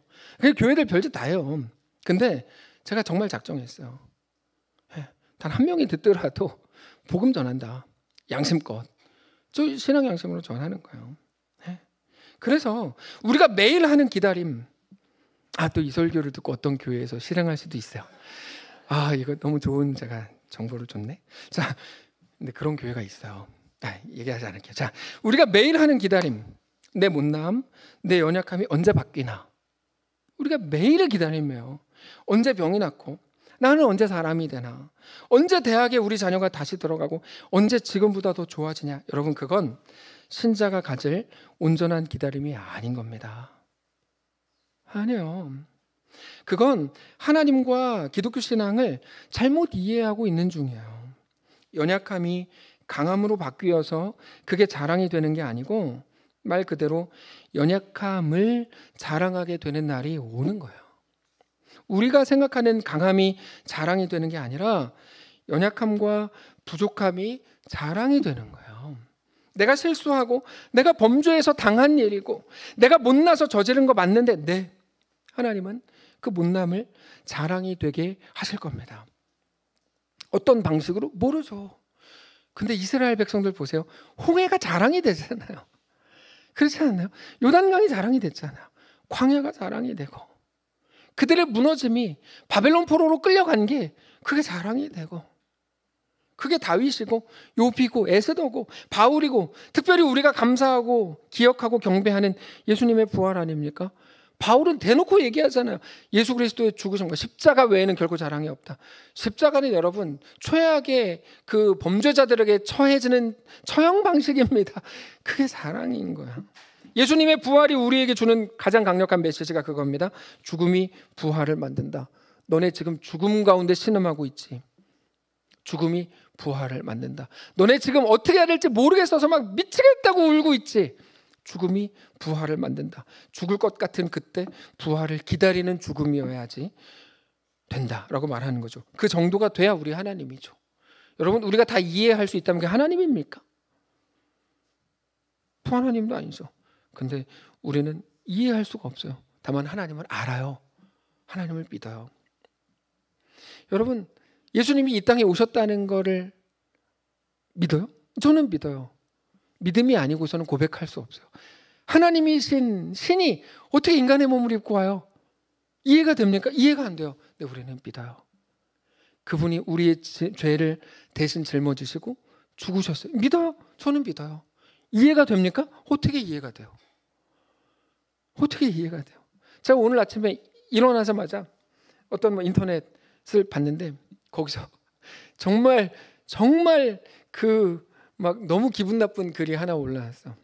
교회들 별짓 다 해요. 근데 제가 정말 작정했어요. 단 한 명이 듣더라도 복음 전한다. 양심껏. 저 신앙 양심으로 전하는 거예요. 그래서 우리가 매일 하는 기다림. 또 이 설교를 듣고 어떤 교회에서 실행할 수도 있어요. 이거 너무 좋은 제가 정보를 줬네. 자, 근데 그런 교회가 있어요. 얘기하지 않을게요. 자, 우리가 매일 하는 기다림. 내 못남, 내 연약함이 언제 바뀌나. 우리가 매일의 기다림이에요. 언제 병이 낫고, 나는 언제 사람이 되나, 언제 대학에 우리 자녀가 다시 들어가고, 언제 지금보다 더 좋아지냐. 여러분, 그건 신자가 가질 온전한 기다림이 아닌 겁니다. 아니에요. 그건 하나님과 기독교 신앙을 잘못 이해하고 있는 중이에요. 연약함이 강함으로 바뀌어서 그게 자랑이 되는 게 아니고, 말 그대로 연약함을 자랑하게 되는 날이 오는 거예요. 우리가 생각하는 강함이 자랑이 되는 게 아니라 연약함과 부족함이 자랑이 되는 거예요. 내가 실수하고 내가 범죄해서 당한 일이고 내가 못나서 저지른 거 맞는데 하나님은 그 못남을 자랑이 되게 하실 겁니다. 어떤 방식으로? 모르죠. 근데 이스라엘 백성들 보세요. 홍해가 자랑이 되잖아요. 그렇지 않나요? 요단강이 자랑이 됐잖아요. 광야가 자랑이 되고 그들의 무너짐이 바벨론 포로로 끌려간 게 그게 자랑이 되고 그게 다윗이고 욥이고 에스더고 바울이고 특별히 우리가 감사하고 기억하고 경배하는 예수님의 부활 아닙니까? 바울은 대놓고 얘기하잖아요. 예수 그리스도의 죽으심과 십자가 외에는 결코 자랑이 없다. 십자가는 여러분 최악의 그 범죄자들에게 처해지는 처형 방식입니다. 그게 자랑인 거야. 예수님의 부활이 우리에게 주는 가장 강력한 메시지가 그겁니다. 죽음이 부활을 만든다. 너네 지금 죽음 가운데 신음하고 있지. 죽음이 부활을 만든다. 너네 지금 어떻게 해야 될지 모르겠어서 막 미치겠다고 울고 있지. 죽음이 부활을 만든다. 죽을 것 같은 그때 부활을 기다리는 죽음이어야지 된다라고 말하는 거죠. 그 정도가 돼야 우리 하나님이죠. 여러분, 우리가 다 이해할 수 있다면 그게 하나님입니까? 또 하나님도 아니죠. 근데 우리는 이해할 수가 없어요. 다만 하나님을 알아요. 하나님을 믿어요. 여러분, 예수님이 이 땅에 오셨다는 거를 믿어요? 저는 믿어요. 믿음이 아니고서는 고백할 수 없어요. 하나님이신 신이 어떻게 인간의 몸을 입고 와요? 이해가 됩니까? 이해가 안 돼요. 근데 우리는 믿어요. 그분이 우리의 죄를 대신 짊어지시고 죽으셨어요. 믿어요? 저는 믿어요. 이해가 됩니까? 어떻게 이해가 돼요? 어떻게 이해가 돼요? 제가 오늘 아침에 일어나자마자 어떤 인터넷을 봤는데 거기서 정말 그 막 너무 기분 나쁜 글이 하나 올라왔어.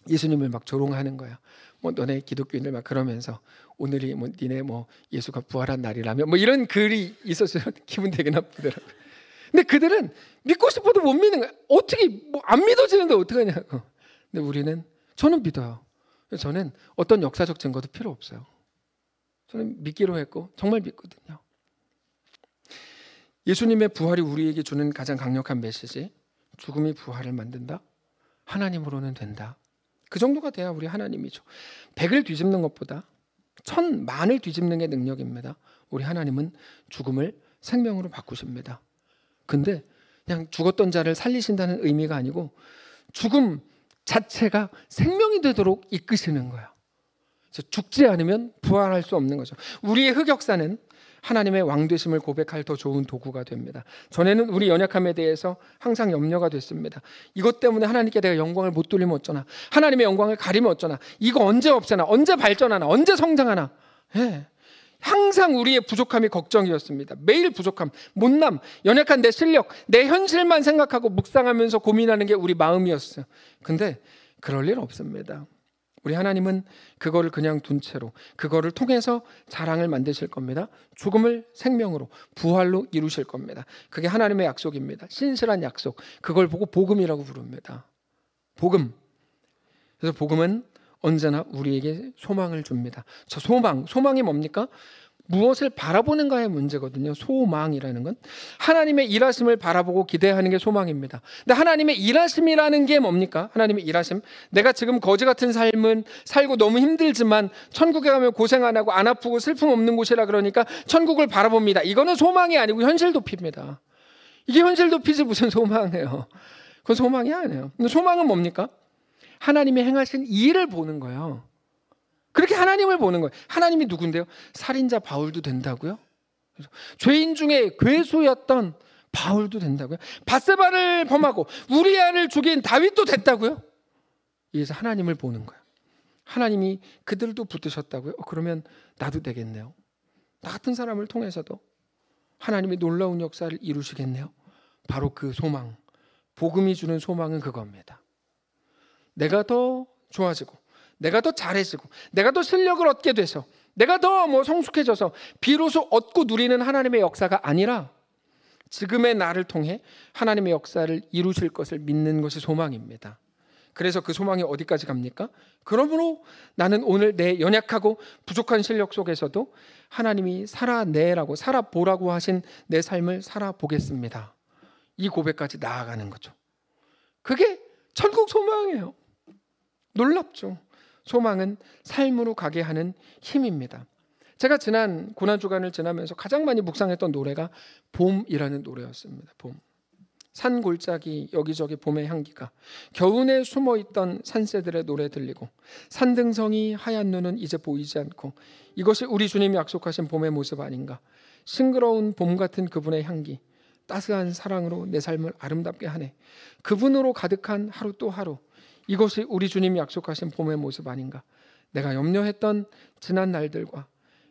예수님을 막 조롱하는 거야. 뭐 너네 기독교인들 막 그러면서 오늘이 뭐 니네 뭐 예수가 부활한 날이라며 뭐 이런 글이 있었어요. 기분 되게 나쁘더라고. 근데 그들은 믿고 싶어도 못 믿는 거야. 어떻게 뭐 안 믿어지는데 어떡하냐고. 근데 저는 믿어요. 저는 어떤 역사적 증거도 필요 없어요. 저는 믿기로 했고 정말 믿거든요. 예수님의 부활이 우리에게 주는 가장 강력한 메시지, 죽음이 부활을 만든다. 하나님으로는 된다. 그 정도가 돼야 우리 하나님이죠. 100을 뒤집는 것보다 1000만을 뒤집는 게 능력입니다. 우리 하나님은 죽음을 생명으로 바꾸십니다. 근데 그냥 죽었던 자를 살리신다는 의미가 아니고 죽음 자체가 생명이 되도록 이끄시는 거예요. 그래서 죽지 않으면 부활할 수 없는 거죠. 우리의 흑역사는 하나님의 왕되심을 고백할 더 좋은 도구가 됩니다. 전에는 우리 연약함에 대해서 항상 염려가 됐습니다. 이것 때문에 하나님께 내가 영광을 못 돌리면 어쩌나, 하나님의 영광을 가리면 어쩌나, 이거 언제 없애나, 언제 발전하나, 언제 성장하나. 예. 항상 우리의 부족함이 걱정이었습니다. 매일 부족함, 못남, 연약한 내 실력, 내 현실만 생각하고 묵상하면서 고민하는 게 우리 마음이었어요. 근데 그럴 일 없습니다. 우리 하나님은 그거를 그냥 둔 채로 그거를 통해서 자랑을 만드실 겁니다. 죽음을 생명으로, 부활로 이루실 겁니다. 그게 하나님의 약속입니다. 신실한 약속. 그걸 보고 복음이라고 부릅니다. 복음. 그래서 복음은 언제나 우리에게 소망을 줍니다. 저 소망이 뭡니까? 무엇을 바라보는가의 문제거든요. 소망이라는 건 하나님의 일하심을 바라보고 기대하는 게 소망입니다. 근데 하나님의 일하심이라는 게 뭡니까? 하나님의 일하심, 내가 지금 거지 같은 삶은 살고 너무 힘들지만 천국에 가면 고생 안 하고 안 아프고 슬픔 없는 곳이라 그러니까 천국을 바라봅니다. 이거는 소망이 아니고 현실 도피입니다. 이게 현실 도피지 무슨 소망이에요. 그건 소망이 아니에요. 근데 소망은 뭡니까? 하나님이 행하신 일을 보는 거예요. 그렇게 하나님을 보는 거예요. 하나님이 누군데요? 살인자 바울도 된다고요? 죄인 중에 괴수였던 바울도 된다고요? 밧세바를 범하고 우리아를 죽인 다윗도 됐다고요? 이래서 하나님을 보는 거예요. 하나님이 그들도 붙드셨다고요? 그러면 나도 되겠네요. 나 같은 사람을 통해서도 하나님의 놀라운 역사를 이루시겠네요. 바로 그 소망, 복음이 주는 소망은 그겁니다. 내가 더 좋아지고, 내가 더 잘해지고, 내가 더 실력을 얻게 돼서, 내가 더 성숙해져서 비로소 얻고 누리는 하나님의 역사가 아니라 지금의 나를 통해 하나님의 역사를 이루실 것을 믿는 것이 소망입니다. 그래서 그 소망이 어디까지 갑니까? 그러므로 나는 오늘 내 연약하고 부족한 실력 속에서도 하나님이 살아보라고 하신 내 삶을 살아보겠습니다. 이 고백까지 나아가는 거죠. 그게 천국 소망이에요. 놀랍죠. 소망은 삶으로 가게 하는 힘입니다. 제가 지난 고난주간을 지나면서 가장 많이 묵상했던 노래가 봄이라는 노래였습니다. 봄. 산 골짜기 여기저기 봄의 향기가, 겨우내 숨어있던 산새들의 노래 들리고, 산등성이 하얀 눈은 이제 보이지 않고, 이것이 우리 주님이 약속하신 봄의 모습 아닌가. 싱그러운 봄 같은 그분의 향기, 따스한 사랑으로 내 삶을 아름답게 하네. 그분으로 가득한 하루 또 하루, 이것이 우리 주님이 약속하신 봄의 모습 아닌가. 내가 염려했던 지난 날들과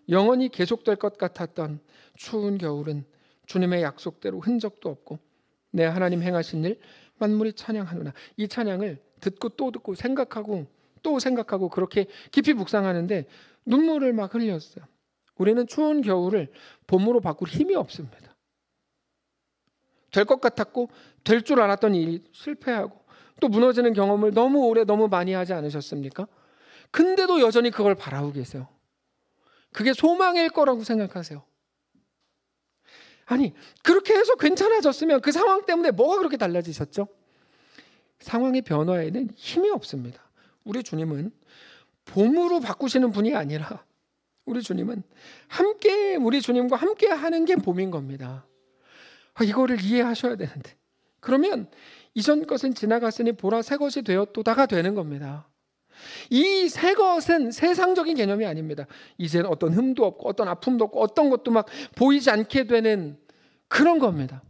영원히 계속될 것 같았던 추운 겨울은 주님의 약속대로 흔적도 없고, 내 하나님 행하신 일 만물이 찬양하노라. 이 찬양을 듣고 또 듣고 생각하고 또 생각하고 그렇게 깊이 묵상하는데 눈물을 막 흘렸어요. 우리는 추운 겨울을 봄으로 바꿀 힘이 없습니다. 될 것 같았고 될 줄 알았던 일이 실패하고 또 무너지는 경험을 너무 오래 너무 많이 하지 않으셨습니까? 근데도 여전히 그걸 바라고 계세요. 그게 소망일 거라고 생각하세요. 아니, 그렇게 해서 괜찮아졌으면 그 상황 때문에 뭐가 그렇게 달라지셨죠? 상황의 변화에는 힘이 없습니다. 우리 주님은 봄으로 바꾸시는 분이 아니라 우리 주님은 우리 주님과 함께 하는 게 봄인 겁니다. 이거를 이해하셔야 되는데, 그러면 이전 것은 지나갔으니 보라 새 것이 되었도다가 되는 겁니다. 이 새 것은 세상적인 개념이 아닙니다. 이제는 어떤 흠도 없고 어떤 아픔도 없고 어떤 것도 막 보이지 않게 되는 그런 겁니다.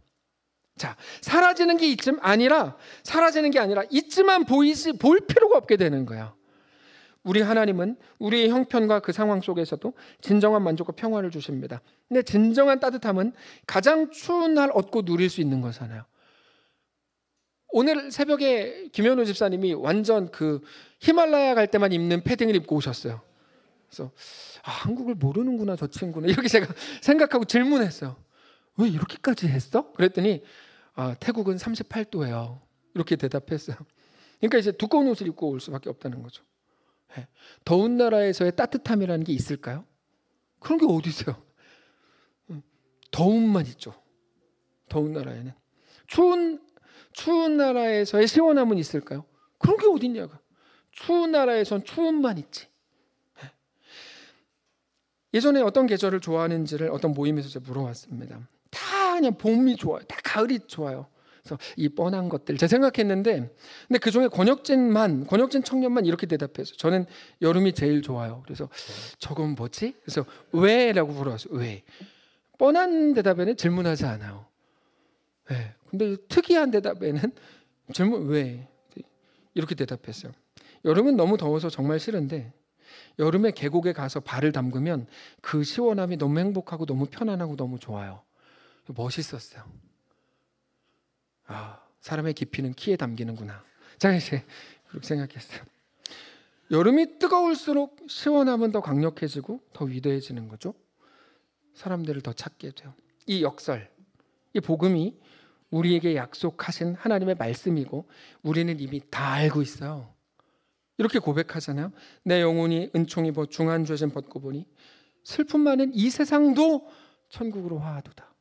자, 사라지는 게 아니라 있지만 볼 필요가 없게 되는 거야. 우리 하나님은 우리의 형편과 그 상황 속에서도 진정한 만족과 평화를 주십니다. 근데 진정한 따뜻함은 가장 추운 날 얻고 누릴 수 있는 거잖아요. 오늘 새벽에 김현우 집사님이 완전 그 히말라야 갈 때만 입는 패딩을 입고 오셨어요. 그래서 한국을 모르는구나 저 친구는, 이렇게 제가 생각하고 질문했어요. 왜 이렇게까지 했어? 그랬더니 태국은 38도예요. 이렇게 대답했어요. 그러니까 이제 두꺼운 옷을 입고 올 수밖에 없다는 거죠. 더운 나라에서의 따뜻함이라는 게 있을까요? 그런 게 어디 있어요? 더움만 있죠. 더운 나라에는. 추운 나라에서의 시원함은 있을까요? 그런 게 어디 있냐고. 추운 나라에선 추움만 있지. 예전에 어떤 계절을 좋아하는지를 어떤 모임에서 제가 물어봤습니다. 다 그냥 봄이 좋아요. 다 가을이 좋아요. 그래서 이 뻔한 것들 제가 생각했는데, 근데 그 중에 권혁진 청년만 이렇게 대답했어요. 저는 여름이 제일 좋아요. 그래서 저건 뭐지? 그래서 왜라고 물어봤어요. 왜? 뻔한 대답에는 질문하지 않아요. 네. 근데 특이한 대답에는 질문 왜? 이렇게 대답했어요. 여름은 너무 더워서 정말 싫은데 여름에 계곡에 가서 발을 담그면 그 시원함이 너무 행복하고 너무 편안하고 너무 좋아요. 멋있었어요. 사람의 깊이는 키에 담기는구나. 제가 이제 그렇게 생각했어요. 여름이 뜨거울수록 시원함은 더 강력해지고 더 위대해지는 거죠. 사람들을 더 찾게 돼요. 이 역설, 이 복음이 우리에게 약속하신 하나님의 말씀이고 우리는 이미 다 알고 있어요. 이렇게 고백하잖아요. 내 영혼이 은총 입어 중한 죄짐 벗고 보니 슬픔 많은 이 세상도 천국으로 화하도다.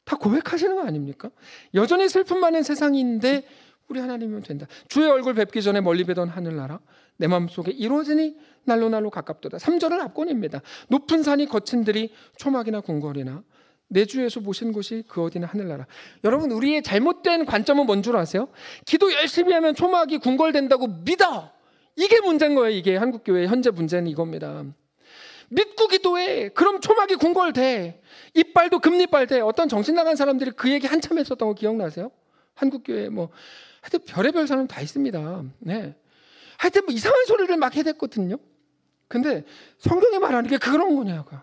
다 고백하시는 거 아닙니까? 여전히 슬픔 많은 세상인데 우리 하나님이면 된다. 주의 얼굴 뵙기 전에 멀리 뵈던 하늘나라 내 마음속에 이루어지니 날로 가깝도다. 3절은 압권입니다. 높은 산이 거친 들이 초막이나 궁궐이나 내 주에서 모신 곳이 그 어디나 하늘나라. 여러분, 우리의 잘못된 관점은 뭔 줄 아세요? 기도 열심히 하면 초막이 궁궐된다고 믿어. 이게 문제인 거예요. 이게 한국교회의 현재 문제는 이겁니다. 믿고 기도해. 그럼 초막이 궁궐돼. 이빨도 금리빨 돼. 어떤 정신 나간 사람들이 그 얘기 한참 했었던 거 기억나세요? 한국교회 하여튼 별의별 사람 다 있습니다. 네. 하여튼 이상한 소리를 막 해댔거든요. 근데 성경이 말하는 게 그런 거냐고.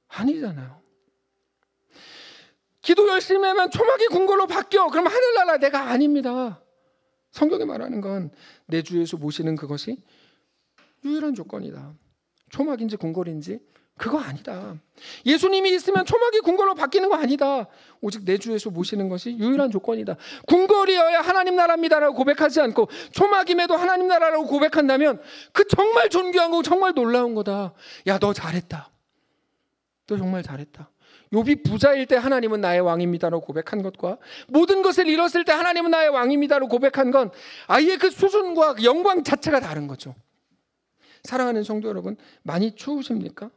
아니잖아요. 기도 열심히 하면 초막이 궁궐로 바뀌어. 그럼 하늘나라 내가 아닙니다. 성경이 말하는 건 내 주에서 모시는 그것이 유일한 조건이다. 초막인지 궁궐인지 그거 아니다. 예수님이 있으면 초막이 궁궐로 바뀌는 거 아니다. 오직 내 주에서 모시는 것이 유일한 조건이다. 궁궐이어야 하나님 나라입니다라고 고백하지 않고 초막임에도 하나님 나라라고 고백한다면 그 정말 존귀한 거고 정말 놀라운 거다. 야, 너 잘했다. 너 정말 잘했다. 욥이 부자일 때 하나님은 나의 왕입니다라고 고백한 것과 모든 것을 잃었을 때 하나님은 나의 왕입니다라고 고백한 건 아예 그 수준과 영광 자체가 다른 거죠. 사랑하는 성도 여러분, 많이 추우십니까?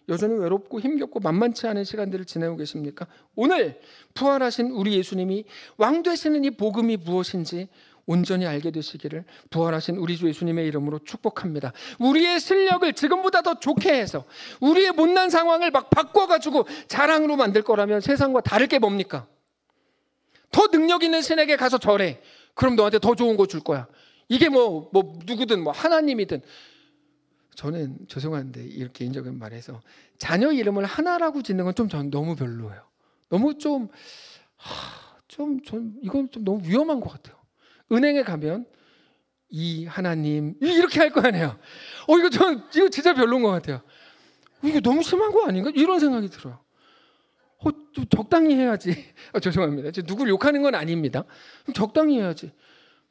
여전히 외롭고 힘겹고 만만치 않은 시간들을 지내고 계십니까? 오늘 부활하신 우리 예수님이 왕 되시는 이 복음이 무엇인지 온전히 알게 되시기를 부활하신 우리 주 예수님의 이름으로 축복합니다. 우리의 실력을 지금보다 더 좋게 해서 우리의 못난 상황을 막 바꿔가지고 자랑으로 만들 거라면 세상과 다를 게 뭡니까? 더 능력 있는 신에게 가서 절해. 그럼 너한테 더 좋은 거 줄 거야. 이게 누구든 하나님이든. 저는 죄송한데 이렇게 개인적인 말해서 자녀 이름을 하나라고 짓는 건 좀 전 너무 별로예요. 너무 이건 좀 너무 위험한 것 같아요. 은행에 가면 이 하나님 이렇게 할 거 아니에요. 이거 진짜 별로인 것 같아요. 이거 너무 심한 거 아닌가? 이런 생각이 들어요. 좀 적당히 해야지. 죄송합니다. 누구를 욕하는 건 아닙니다. 좀 적당히 해야지.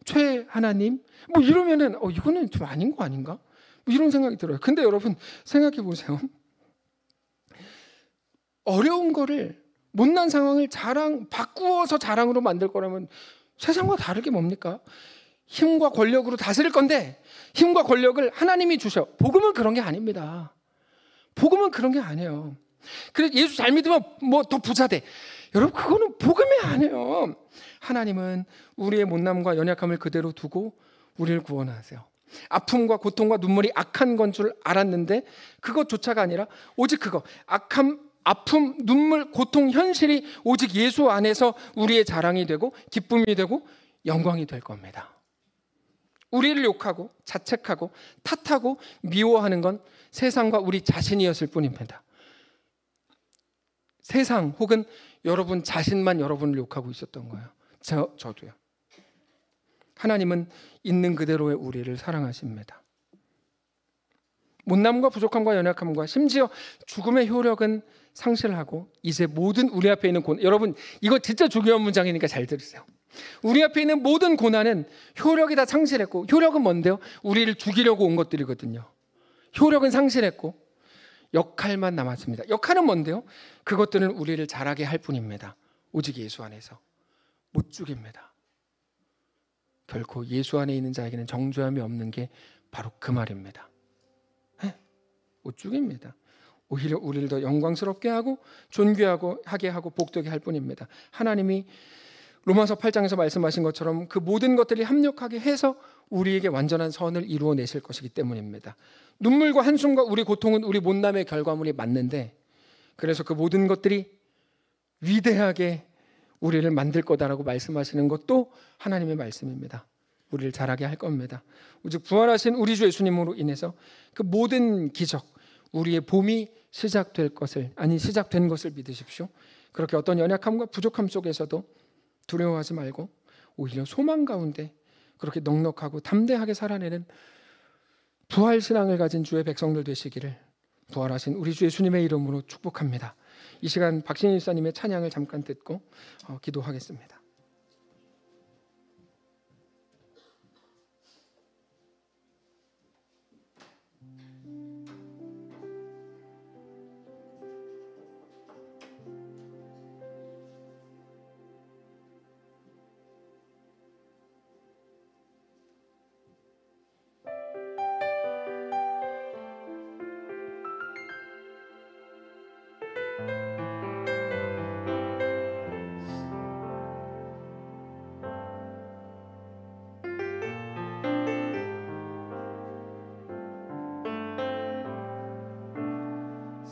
최 하나님 이러면은 이거는 좀 아닌 거 아닌가? 이런 생각이 들어요. 근데 여러분 생각해 보세요. 어려운 거를 못난 상황을 바꾸어서 자랑으로 만들 거라면 세상과 다르게 뭡니까? 힘과 권력으로 다스릴 건데 힘과 권력을 하나님이 주셔. 복음은 그런 게 아닙니다. 복음은 그런 게 아니에요. 그래서 예수 잘 믿으면 더 부자 돼. 여러분 그거는 복음이 아니에요. 하나님은 우리의 못남과 연약함을 그대로 두고 우리를 구원하세요. 아픔과 고통과 눈물이 악한 건 줄 알았는데 그것조차가 아니라 오직 그거 아픔, 눈물, 고통, 현실이 오직 예수 안에서 우리의 자랑이 되고 기쁨이 되고 영광이 될 겁니다. 우리를 욕하고 자책하고 탓하고 미워하는 건 세상과 우리 자신이었을 뿐입니다. 세상 혹은 여러분 자신만 여러분을 욕하고 있었던 거예요. 저도요. 하나님은 있는 그대로의 우리를 사랑하십니다. 못남과 부족함과 연약함과 심지어 죽음의 효력은 상실하고 이제 모든 우리 앞에 있는 고난, 여러분 이거 진짜 중요한 문장이니까 잘 들으세요. 우리 앞에 있는 모든 고난은 효력이 다 상실했고, 효력은 뭔데요? 우리를 죽이려고 온 것들이거든요. 효력은 상실했고 역할만 남았습니다. 역할은 뭔데요? 그것들은 우리를 자라게 할 뿐입니다. 오직 예수 안에서 못 죽입니다. 결코 예수 안에 있는 자에게는 정죄함이 없는 게 바로 그 말입니다. 못 죽입니다. 오히려 우리를 더 영광스럽게 하고 존귀하게 하고 복되게 할 뿐입니다. 하나님이 로마서 8장에서 말씀하신 것처럼 그 모든 것들이 합력하게 해서 우리에게 완전한 선을 이루어내실 것이기 때문입니다. 눈물과 한숨과 우리 고통은 우리 못남의 결과물이 맞는데, 그래서 그 모든 것들이 위대하게 우리를 만들 거다라고 말씀하시는 것도 하나님의 말씀입니다. 우리를 자라게 할 겁니다. 오직 부활하신 우리 주 예수님으로 인해서 그 모든 기적, 우리의 봄이 시작된 것을 믿으십시오. 그렇게 어떤 연약함과 부족함 속에서도 두려워하지 말고 오히려 소망 가운데 그렇게 넉넉하고 담대하게 살아내는 부활신앙을 가진 주의 백성들 되시기를 부활하신 우리 주 예수님의 이름으로 축복합니다. 이 시간 박신일 사님의 찬양을 잠깐 듣고 기도하겠습니다.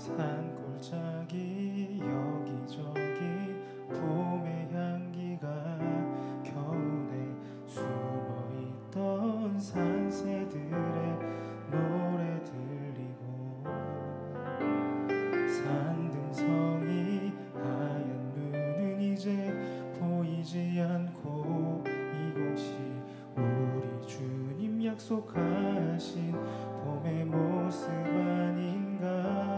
산골짜기 여기저기 봄의 향기가 겨울에 숨어있던 산새들의 노래 들리고 산등성이 하얀 눈은 이제 보이지 않고 이곳이 우리 주님 약속하신 봄의 모습 아닌가.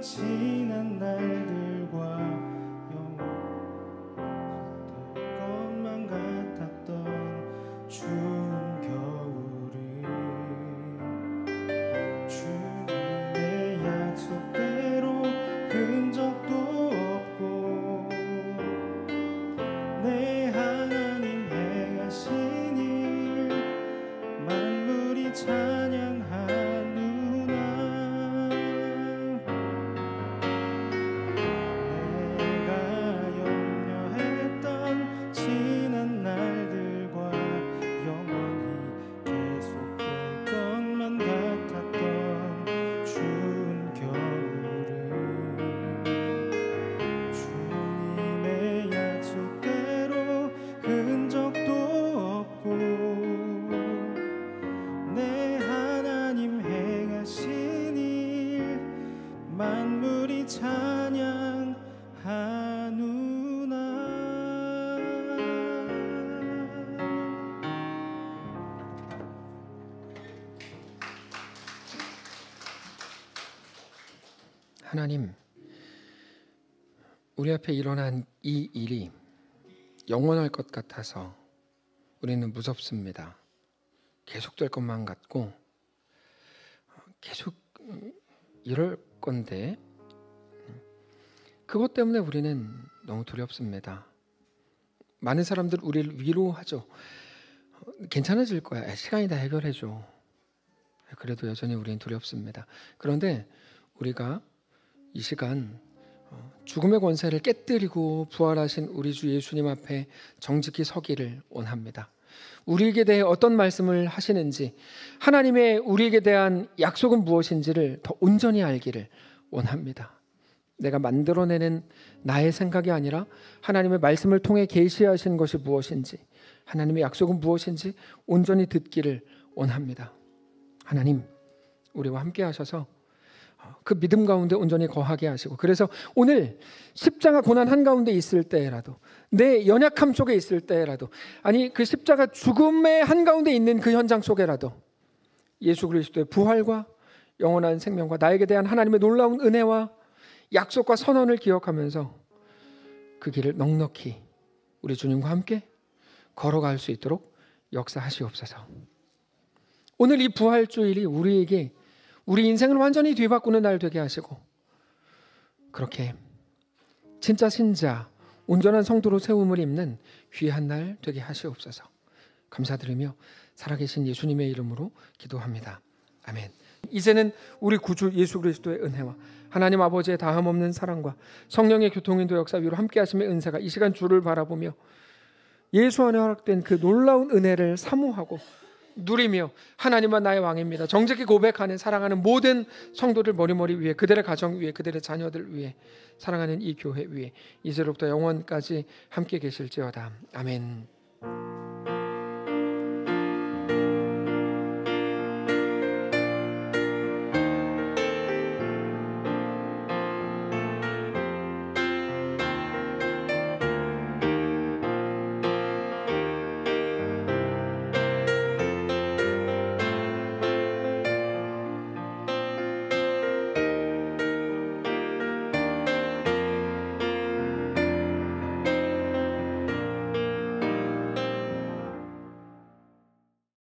지난 날들과 영원했던 것만 같았던 추운 겨울을 주님의 약속대로 흔적도 없고 내 하나님 행하신 일 만물이 찬양하는 만물이 찬양하누나. 하나님, 우리 앞에 일어난 이 일이 영원할 것 같아서 우리는 무섭습니다. 계속될 것만 같고 계속 이럴 건데 그것 때문에 우리는 너무 두렵습니다. 많은 사람들 우리를 위로하죠. 괜찮아질 거야. 시간이 다 해결해줘. 그래도 여전히 우리는 두렵습니다. 그런데 우리가 이 시간 죽음의 권세를 깨뜨리고 부활하신 우리 주 예수님 앞에 정직히 서기를 원합니다. 우리에게 대해 어떤 말씀을 하시는지, 하나님의 우리에게 대한 약속은 무엇인지를 더 온전히 알기를 원합니다. 내가 만들어내는 나의 생각이 아니라 하나님의 말씀을 통해 계시하신 것이 무엇인지, 하나님의 약속은 무엇인지 온전히 듣기를 원합니다. 하나님, 우리와 함께 하셔서 그 믿음 가운데 온전히 거하게 하시고, 그래서 오늘 십자가 고난 한가운데 있을 때라도, 내 연약함 속에 있을 때라도, 아니 그 십자가 죽음의 한가운데 있는 그 현장 속에라도 예수 그리스도의 부활과 영원한 생명과 나에게 대한 하나님의 놀라운 은혜와 약속과 선언을 기억하면서 그 길을 넉넉히 우리 주님과 함께 걸어갈 수 있도록 역사하시옵소서. 오늘 이 부활주일이 우리에게 우리 인생을 완전히 뒤바꾸는 날 되게 하시고, 그렇게 진짜 신자, 온전한 성도로 세움을 입는 귀한 날 되게 하시옵소서. 감사드리며 살아계신 예수님의 이름으로 기도합니다. 아멘. 이제는 우리 구주 예수 그리스도의 은혜와 하나님 아버지의 다함없는 사랑과 성령의 교통인도 역사 위로 함께 하심의 은사가 이 시간 주를 바라보며 예수 안에 허락된 그 놀라운 은혜를 사모하고 누리며 하나님은 나의 왕입니다, 정직히 고백하는 사랑하는 모든 성도들 머리머리 위에, 그들의 가정 위에, 그들의 자녀들 위에, 사랑하는 이 교회 위에 이제로부터 영원까지 함께 계실지어다. 아멘.